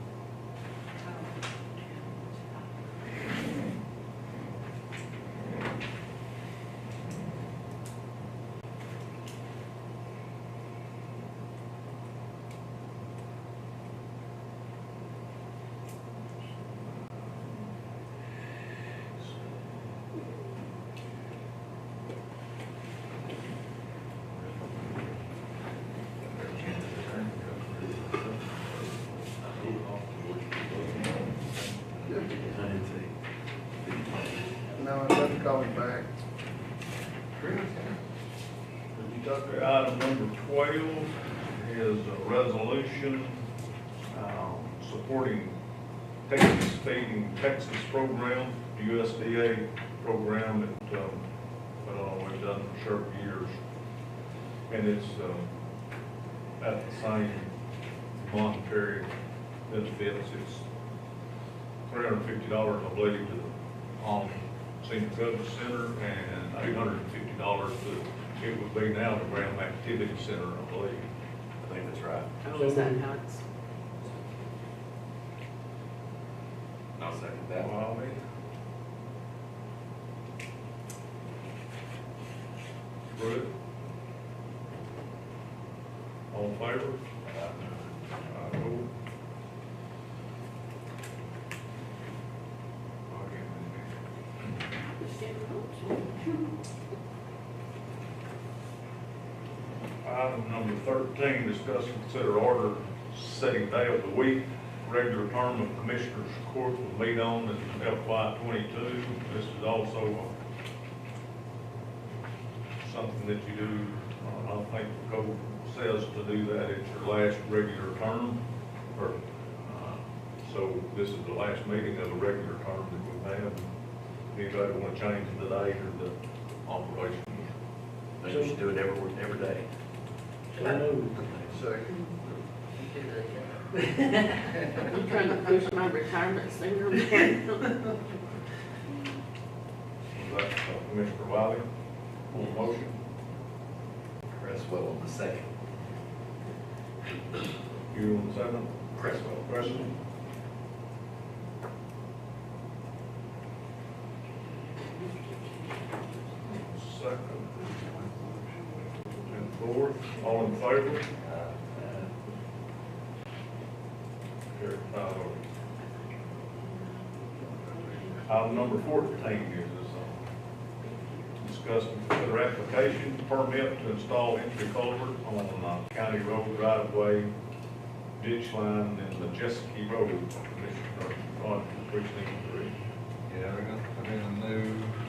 No, I'd have to call him back. Item number 12 is a resolution supporting Texas Feeding Texas program, USDA program that we've done for several years. And it's at the same monetary benefits. It's $350, I believe, to the Senior Government Center and $850 to, it would be now the Graham Activity Center, I believe. I think that's right. Oh, is that how it's? I'll second that. Well, I mean, Pruitt? All in favor? Vote. Item number 13, discuss and consider order setting day of the week. Regular term of Commissioners Court will meet on in FY '22. This is also something that you do, I think the code says to do that at your last regular term. So this is the last meeting of the regular term that we have. Anybody want to change the date or the operation? I think you should do it every day. So moved. Second. I'm trying to push my retirement sooner. Was that Commissioner Wiley on the motion? Cresswell on the second. You on the second? Cresswell. Cresswell. Second. fourth, all in favor? Carried 5-0. Item number 14 is discuss and consider application permit to install entry culvert on county road right-of-way ditch line in the Chesapeake Road, Commissioner Precinct 3. Yeah, they're gonna put in a new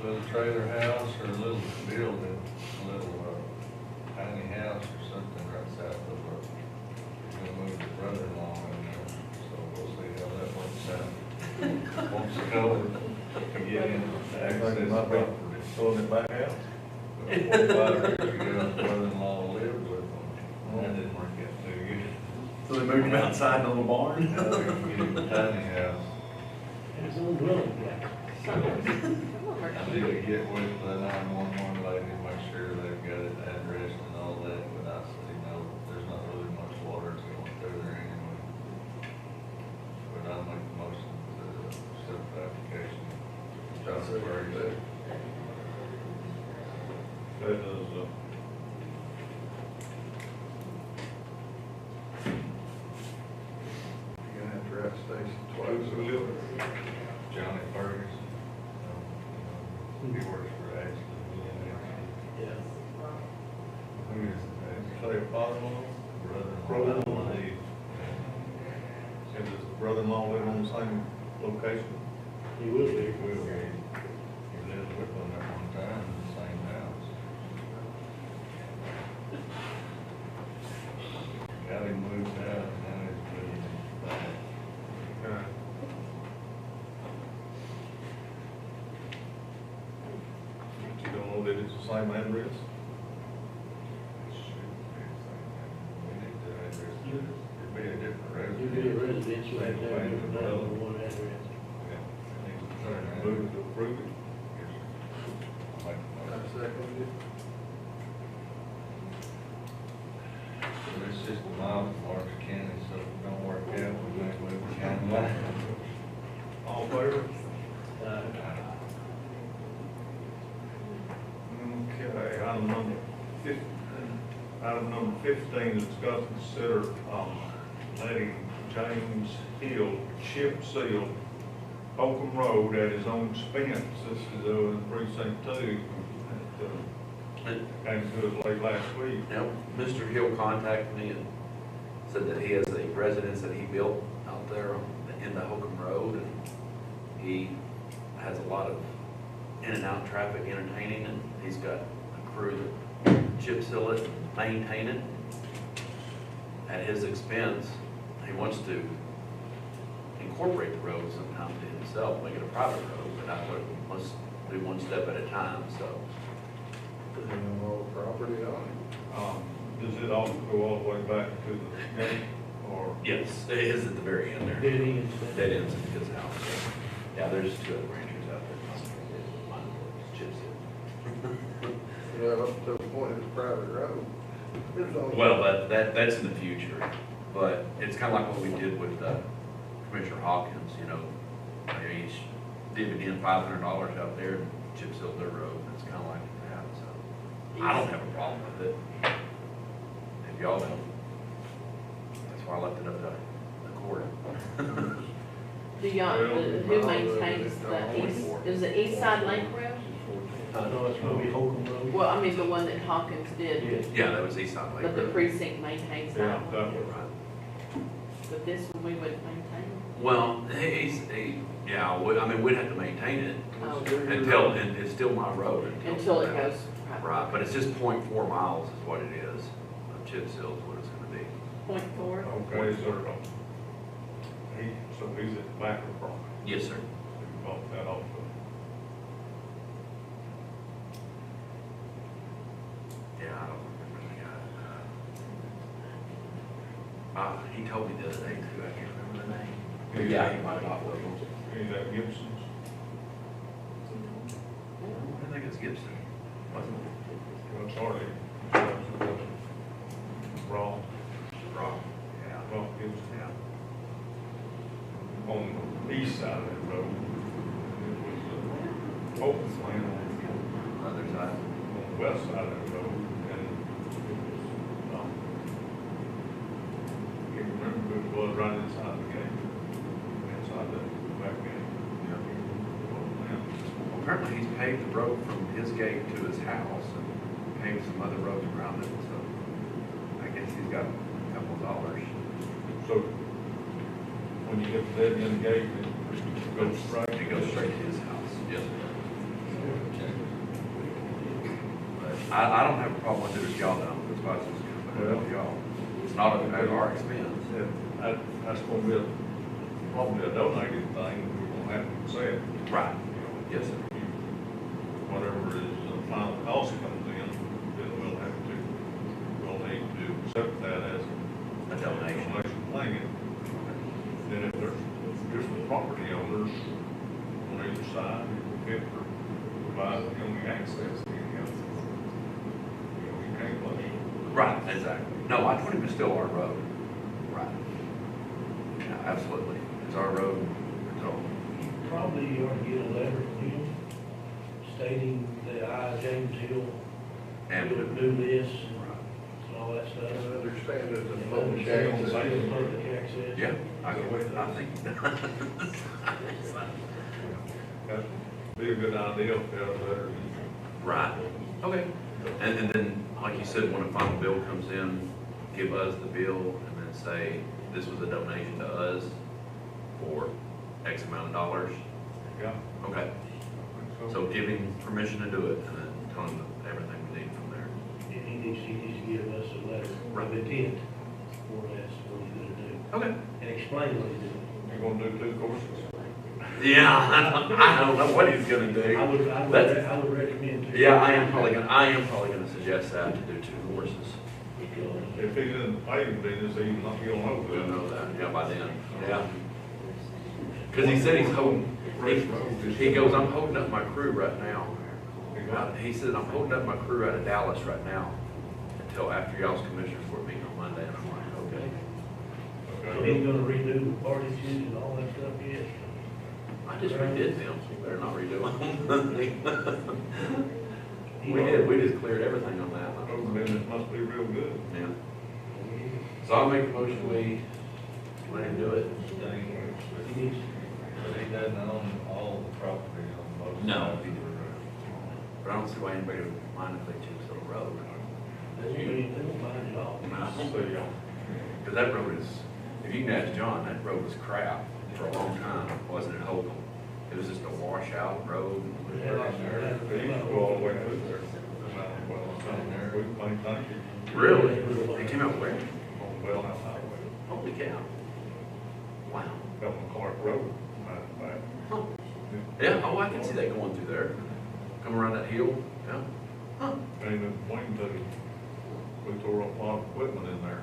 little trailer house or a little building, a little tiny house or something right south of where they're gonna move the brother-in-law in there, so we'll see how that works out. Once the culvert can get in to access the property. Pulling it back out? 45 years ago, brother-in-law lived with them, and that didn't work out too good. So they moved him outside in a little barn? Now they're gonna get him a tiny house. It's a little dwelling, yeah. I need to get with the 911 lady, make sure they've got it addressed and all that, but I said, no, there's not really much water going through there anyway. But I'll make the motion to accept the application. John, where is that? That is, You're gonna have to write station twice. Johnny Ferguson. He works for Ashley. Yeah. Who is it? say a father-in-law? Brother-in-law. And does the brother-in-law live on the same location? He will be. He lived with them at one time in the same house. Got him moved out, and now he's moving back. Okay. But you don't know that it's the same address? It'd be a different residence. You'd be a resident, you have to have different name on one address. Move to approve it? It's just a mile from Orange County, so if it don't work out, we may move the county line. All in favor? Uh, Okay, item number 15 is discuss and consider, letting James Hill chip seal Holcomb Road at his own expense. This is, in precinct 2. Came to us late last week. Now, Mr. Hill contacted me and said that he has a residence that he built out there in the Holcomb Road, and he has a lot of in and out traffic entertaining, and he's got a crew that chip seal it, maintain it at his expense. He wants to incorporate the road sometime to himself, make it a private road, but I thought let's do one step at a time, so. Does he own all the property on it? Does it all go all the way back to the gate, or? Yes, it is at the very end there. Dead ends. Dead ends at his house. Yeah, there's 2 other ranchers out there. Mine chips it. Yeah, up to the point it's a private road. Well, but that's in the future, but it's kind of like what we did with Commissioner Hawkins, you know. They each divvied in $500 out there and chip sealed their road, and it's kind of like that, so. I don't have a problem with it. If y'all don't, that's why I left it up to the court. Do y'all, who maintains the east, is it East Side Lake Road? No, it's gonna be Holcomb Road. Well, I mean, the one that Hawkins did, Yeah, that was East Side Lake but the Road. precinct maintains Yeah, that one. that was right. But this one we wouldn't maintain. Well, yeah, I mean, we'd have to maintain it Oh. until, and it's still my road. Until it goes. Right, but it's just 0.4 miles is what it is. Of chip seal is what it's gonna be. 0.4. Okay, so, so he's at the back of the property. Yes, sir. So you bought that off of. Yeah, I don't remember the guy. He told me the other day too, I can't remember the name. Yeah, he might have bought one of them. Is that Gibson's? I think it's Gibson, wasn't it? Well, it's hardly. Wrong. Wrong, yeah. Well, Gibson. Yeah. On the east side of that road, it was open land. Other side. On the west side of that road, and it was paved the road from his gate to his house and paved some other roads around it, so I guess he's got a couple of dollars. So when you get the dead end gate, it goes straight? It goes straight to his house, yes. But I don't have a problem with it if y'all don't, that's why it's just gonna put it on y'all. It's not at our expense. That's gonna be probably a donated thing, we're gonna have to say it. Right. Yes, sir. Whatever is the final cost comes in, then we'll need to accept that as a donation thing. Then if there's different property owners on either side, if provide the only access, you can't let it. Right, exactly. No, I-20 is still our road. Right. Yeah, absolutely. It's our road. So, Probably you ought to get a letter from him stating that I, James Hill, and will do this and all that stuff. I understand it's a And public understand access. it's public access. yeah, I think. That'd be a good idea if they had a letter. Right. Okay. And then, like you said, when a final bill comes in, give us the bill and then say, this was a donation to us for X amount of dollars. Yeah. Okay. So give him permission to do it and then tell him everything we need from there. And he needs to give us a letter of intent for this, what he's gonna do. Okay. And explain what he's doing. You're gonna do 2 courses? Yeah, I don't know what he's gonna do. I would recommend to. Yeah, I am probably gonna suggest that to do 2 courses. If he's in the paving business, he'll know We'll that. know that, yeah, by then, yeah. Cause he said he's holding, he goes, I'm holding up my crew right now. He said, I'm holding up my crew out of Dallas right now until after y'all's commissioners board meeting on Monday. And I'm like, okay. So he's gonna redo the parties and all that stuff yet? I just redid them, so you better not redo them. We just cleared everything on that. Those business must be real good. Yeah. So I'll make a motion, we let him do it. But he doesn't own all the property on both sides. No. But I don't see why anybody would mind if they choose the road. They won't mind at all. Because that road is, if you can ask John, that road was crap for a long time, wasn't it, Holcomb? It was just a washout road. They used to go all the way through there. Well, down there, we thank you. Really? It came out where? On Wellhouse Highway, Holy cow. Wow. up on Clark Road, matter of fact. Huh. Yeah, oh, I can see that going through there. Come around that hill, yeah. Huh. And then Wayne took it, we tore up a lot of equipment in there,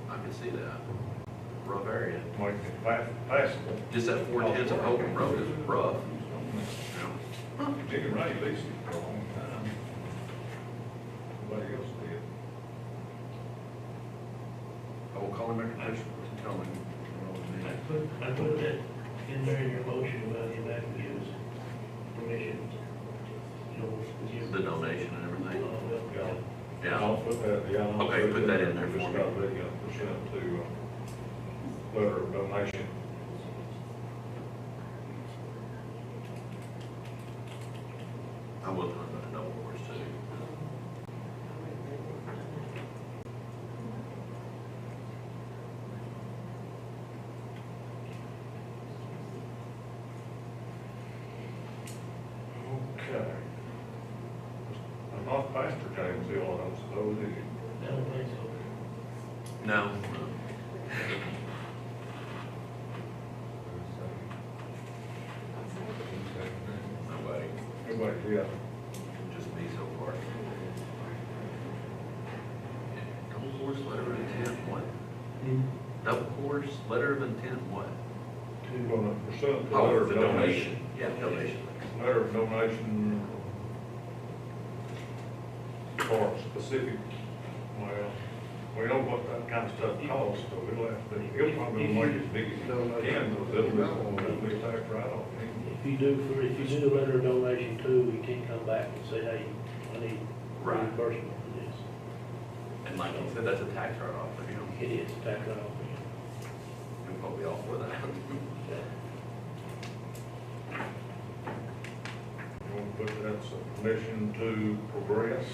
I can see that. Rough area. making it passable. Just that 410 of Holcomb Road is rough. Yeah. Jimmy Ray leased it for a long time. Nobody else did. I will call him back and tell him. I put that in there in your motion about him having to give us permission. You know, to give The donation and everything. Yeah. I'll put that, yeah. I'll Okay, put that in there for Just me. got the percent to, letter of donation. I will talk about the double course too. Okay. I'm not Pastor James Hill, I don't suppose, is he? I don't think so. No. Nobody. Nobody, yeah. Just me so far. Double course, letter of intent, what? Double course, letter of intent, what? On the percent. Oh, the donation. Yeah, donation. Letter of donation for specific, well, we know what that kind of stuff costs, so we'll have to, he'll probably make it big as he can, because it'll be tax write-off. If you do a letter of donation too, you can come back and say, hey, I need reimbursement for this. And like you said, that's a tax write-off, you know. It is a tax write-off. You'll probably all for that. You want to but that's a permission to progress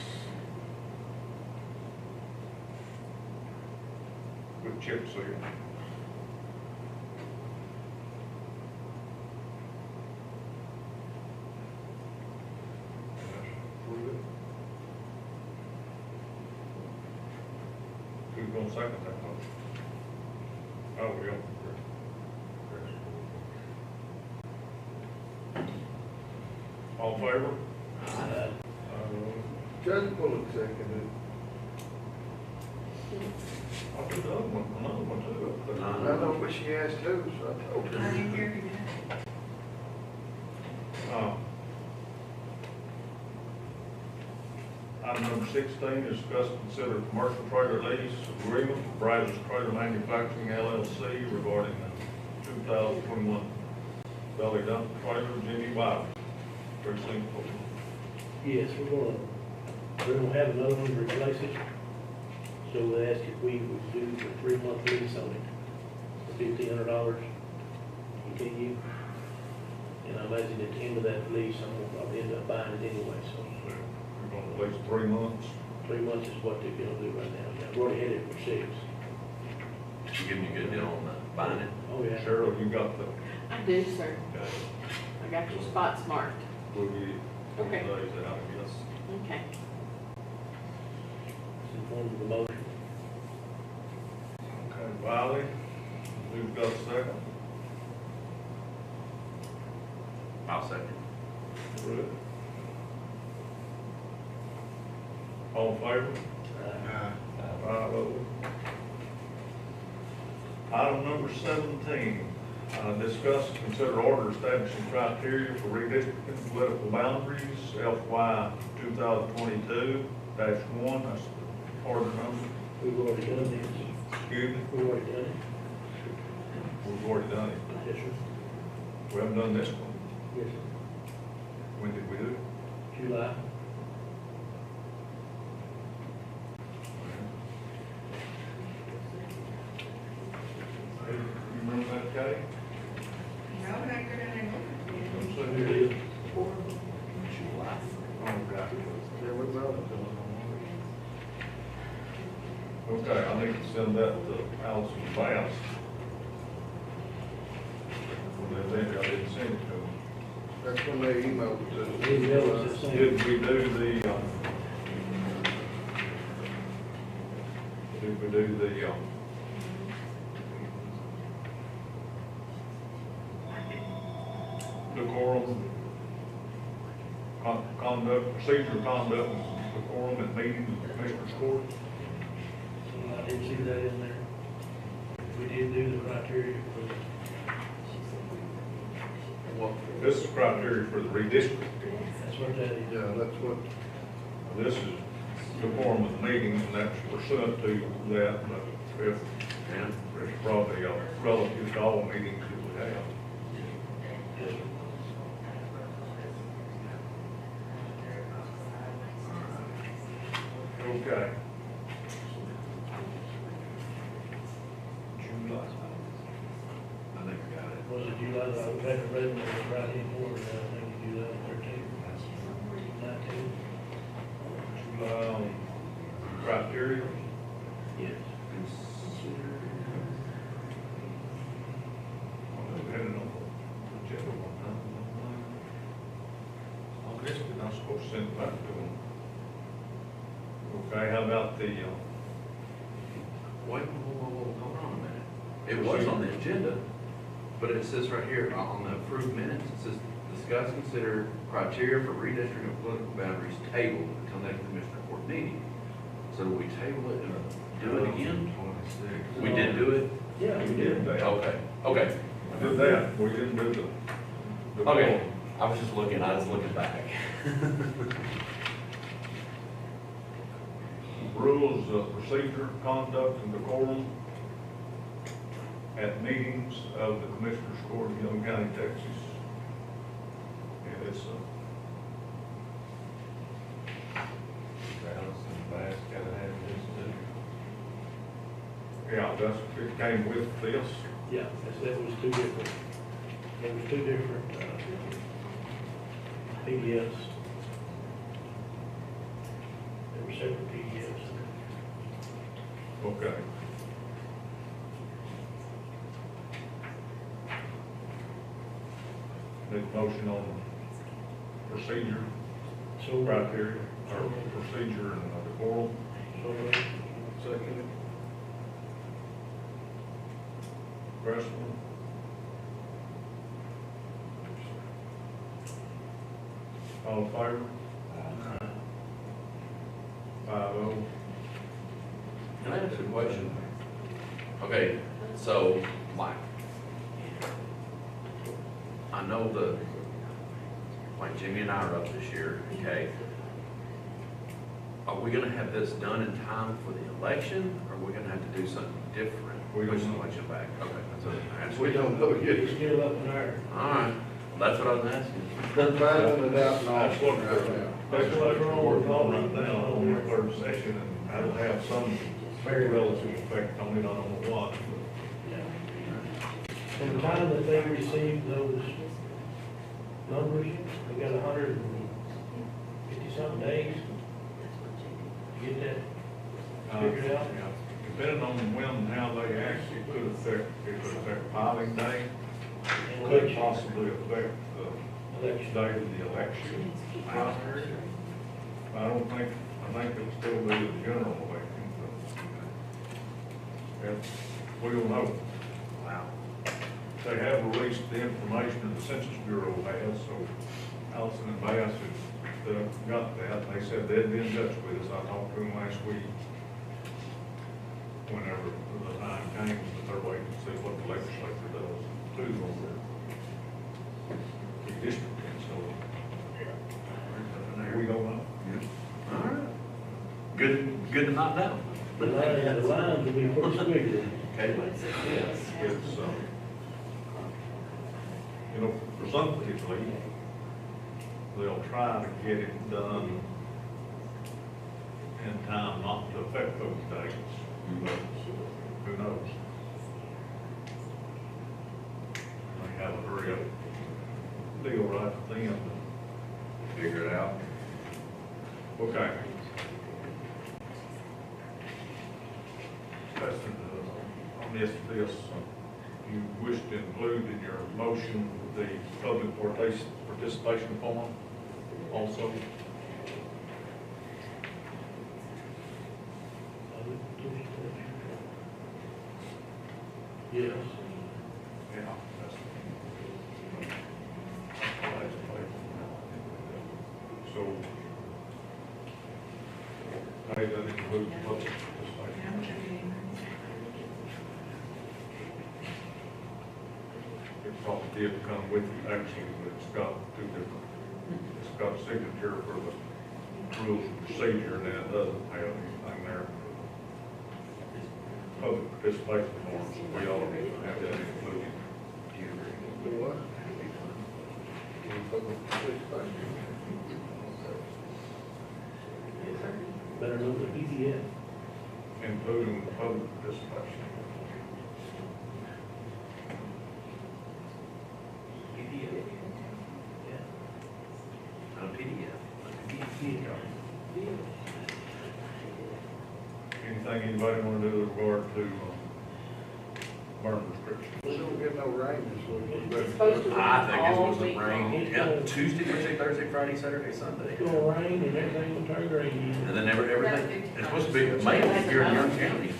with chip seal. Who's gonna second that motion? Oh, we don't. All in favor? Judge Bullock seconded. I'll do the other one, another one too. I know, but she asked too, so I told her. I didn't hear you. Item number 16, discuss and consider commercial trailer lease agreement with Brazos Trailer Manufacturing LLC regarding the 2021 belly dump trailer, Jimmy Bylaws, precinct 4. Yes, we're gonna have another one to replace it. So we asked if we would do the 3-month lease on it, for $1,500 continue. And I imagine at the end of that lease, I'll end up buying it anyway, so. We're going to at least 3 months. 3 months is what they're gonna do right now, yeah, we're already headed for 6. You give me a good deal on that, buying it? Oh, yeah. Cheryl, you got the, I do, sir. okay, I got your spots marked. we'll get Okay. those out, I guess. Okay. It's in form of the motion. Okay, Wiley, who's got a second? I'll second. Ruth. All in favor? Five oh. Item number 17, discuss and consider order establishing criteria for redistricting political boundaries, FY 2022-1, that's the order number. We've already done this. Excuse me? We've already done it. We've already done it. Yes, sir. We haven't done this one. Yes, sir. When did we do it? July. You remember that, Kay? No, but I could have. I'm saying here it is. Oh, God. Yeah, we voted. Okay, I need to send that to Allison Bass. Well, they think I didn't send it to them. That's when they emailed it to us. Email us the same. Did we do the, decorum, conduct, procedure, conduct, decorum at meetings of the Commissioners Court? I did see that in there. We did do the criteria for Well, this is criteria for the redistricting. that's what that is. Yeah, that's what, This is decorum of the meetings, and that's pursuant to that, but if, there's probably relative to all meetings that we have. Yes, sir. Okay. July. I think I got it. Was it July, I was having read it right in order, I think it's July 13th, 19th. July, criteria. Yes. We had it on the agenda one time. I guess we're not supposed to send it back to them. Okay, how about the, Wait, hold on a minute. It was on the agenda, but it says right here on the approved minutes, it says, discuss, consider criteria for redistricting of political boundaries tabled until next Commissioner Court meeting. So do we table it and do it again? 26. We did do it? Yeah, we did. that. Okay, okay, We did that, we didn't do the. okay. I was just looking back. Rules of procedure, conduct, and decorum at meetings of the Commissioners Court of Young County, Texas. And it's, Allison Bass gotta have this too. yeah, that's, it came with this. Yeah, that was two different, there was two different PDFs. separate PDFs. Okay. Need a motion on procedure, So, criteria, or procedure and decorum. so, Second. Crestman. All in favor? 5-0. Can I ask a question? Okay, so, Mike, I know like Jimmy and I are up this year, okay? Are we gonna have this done in time for the election, or are we gonna have to do something different? Push the election back, okay, that's what I'm asking. We don't know yet. it's still up in the air. All right, that's what I was asking. They're battling it out in That's what, Austin right now. that's what's wrong with all right now on the third session, and that'll have some very relative effect on it, I don't know what. From the time that they received those numbers, we got 150-something days to get that figured out. Yeah. Depending on when and how they actually could affect, it could affect filing day, could possibly affect the Election. date of the election. I don't think, I think it'll still be the general election, but, yeah, we'll know. Wow. They have released the information that the Census Bureau has, so Allison and Bass have got that. They said they'd be in touch with us. I talked to them last week, whenever the time came, that they're waiting to see what the legislature does too on the redistricting, so we don't know. All right. Good to not know. The lines will be pretty squiggly. Okay. It's, you know, presumptively, they'll try to get it done in time not to affect those dates, but who knows? They have a hurry up deal right at the end to figure it out. Okay. That's, I missed this. You wish to include in your motion the public participation form also? Yes. Yeah. So, hey, that includes public participation. It probably did come with it actually, but it's got two different, it's got a signature for the rules of procedure, and then it doesn't have anything there. Public participation forms, we all need to have that included. Do what? Public participation. Better know the PDF. Including public participation. PDF. Yeah. On PDF. Anything anybody want to do with regard to burn restrictions? We don't get no rain this week. It's supposed to rain I think it's all supposed to week rain, long. yeah, Tuesday, Wednesday, Thursday, Friday, Saturday, Sunday. It's gonna rain and everything will turn green. And then everything, it's supposed to be mainly here in Young County.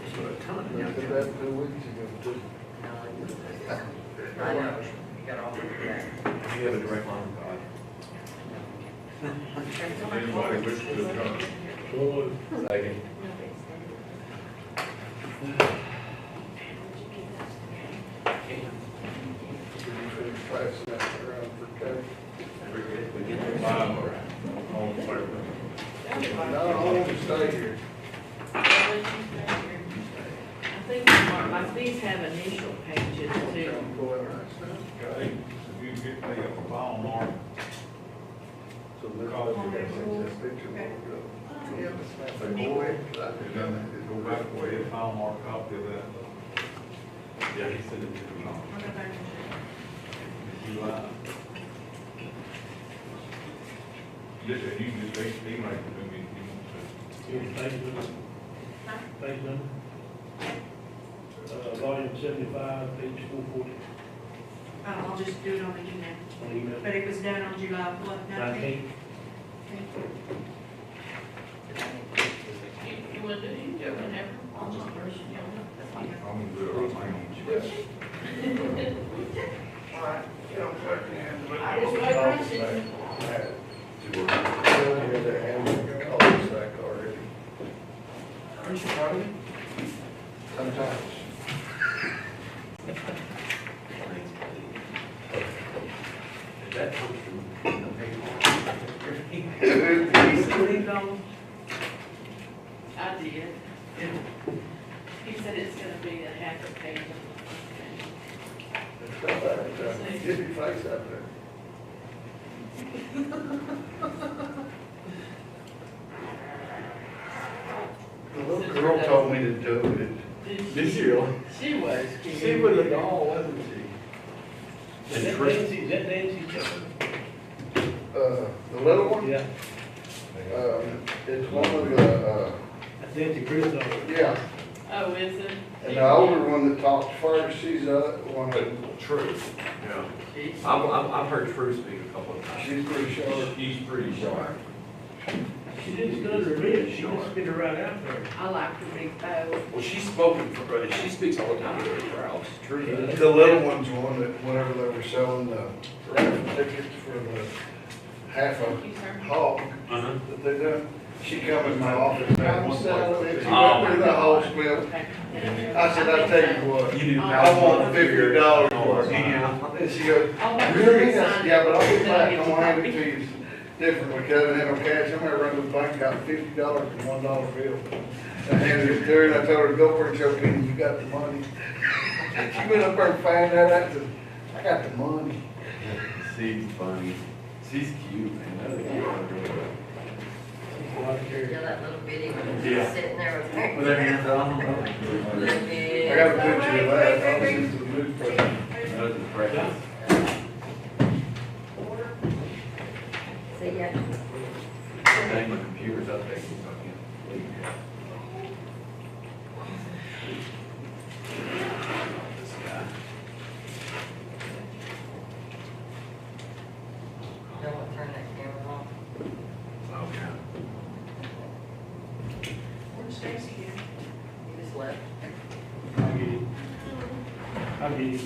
It's got a ton We in Young did County. that 2 weeks ago too. I know, you got all of that. You have a direct line with God. Anybody wish to adjourn? So, Second. Pass that around for Kate. All in favor? No, I want to stay here. I think like these have initial pages too. Okay, if you get me a file mark, So let's go to that picture. Yeah, that's not. Go ahead. and then go back away, file mark copy of that. Yeah, he said it to me. You, just email it to me. Here's the page number. Page number. Volume 75, page 440. I'll just do it on the email. On email. But it was done on July what, 19th? 19. You want to do it whenever? I'm not rushing you. I'm gonna do it right now. All right, you know, second. I just like rushing. Aren't you proud of me? Sometimes. That comes from the paper. I did. He said it's gonna be a half a page. Get your face out there. The little girl told me to do it. Did she really? She was. She was a doll, wasn't she? Is that Nancy, is that Nancy? The little one? Yeah. It's one of the, That's Nancy Cruz. yeah. Oh, is it? And the older one that talks first, she's one of, True, yeah. I've heard True speak a couple of times. she's pretty sharp. She's pretty sharp. She didn't stutter her bit, she just spit her right out there. I like her big bow. Well, she's spoken for, she speaks all the time to the crowds. True. The little one's one that whenever they were selling the raffle tickets for the half a hog Uh-huh. that they done, she come in my office and I'm selling it. She went through the whole spiel. I said, I tell you what, I want $50 for it. And she goes, really? I said, yeah, but I'll be back. I'm gonna hand it to you different because I didn't have no cash. I'm gonna run to the bank, got $50 in $1 bill. I handed it to her and I told her, go for it, show me you got the money. She went up there and found that out. I said, I got the money. She's funny. She's cute, man. That's a cute little girl. Yeah, that little bitty one Yeah. sitting there with her. With her hands on. I got a picture of that. I was into the newspaper. That is precious. See ya. Dang, my computer's updating, so I can't leave yet. This guy. Don't want to turn that camera off. Okay. Where's Stacy here? He just left. I'll get it. I'll get it.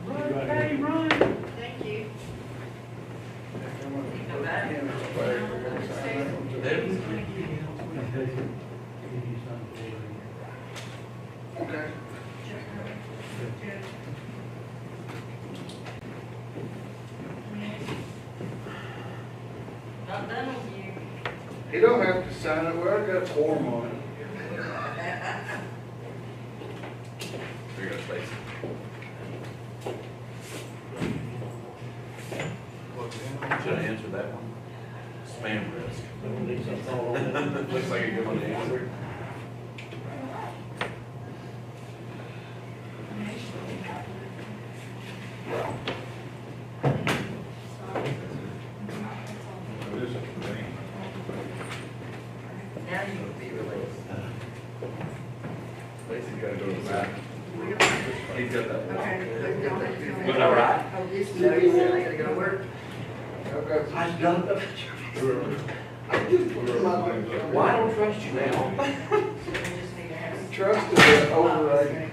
Run, Patty, run. Thank you. Come back. Okay. Not done with you. He don't have to sign it. We already got a quorum on it. Here you go, Stacy. Should I answer that one? Spam risk. Looks like a good one to answer. Now you will be released. Stacy's gotta go to the back. He's got that. Okay. Was that right? Oh, this is, I gotta go to work. I don't. Well, I don't trust you now. Trust is overrated.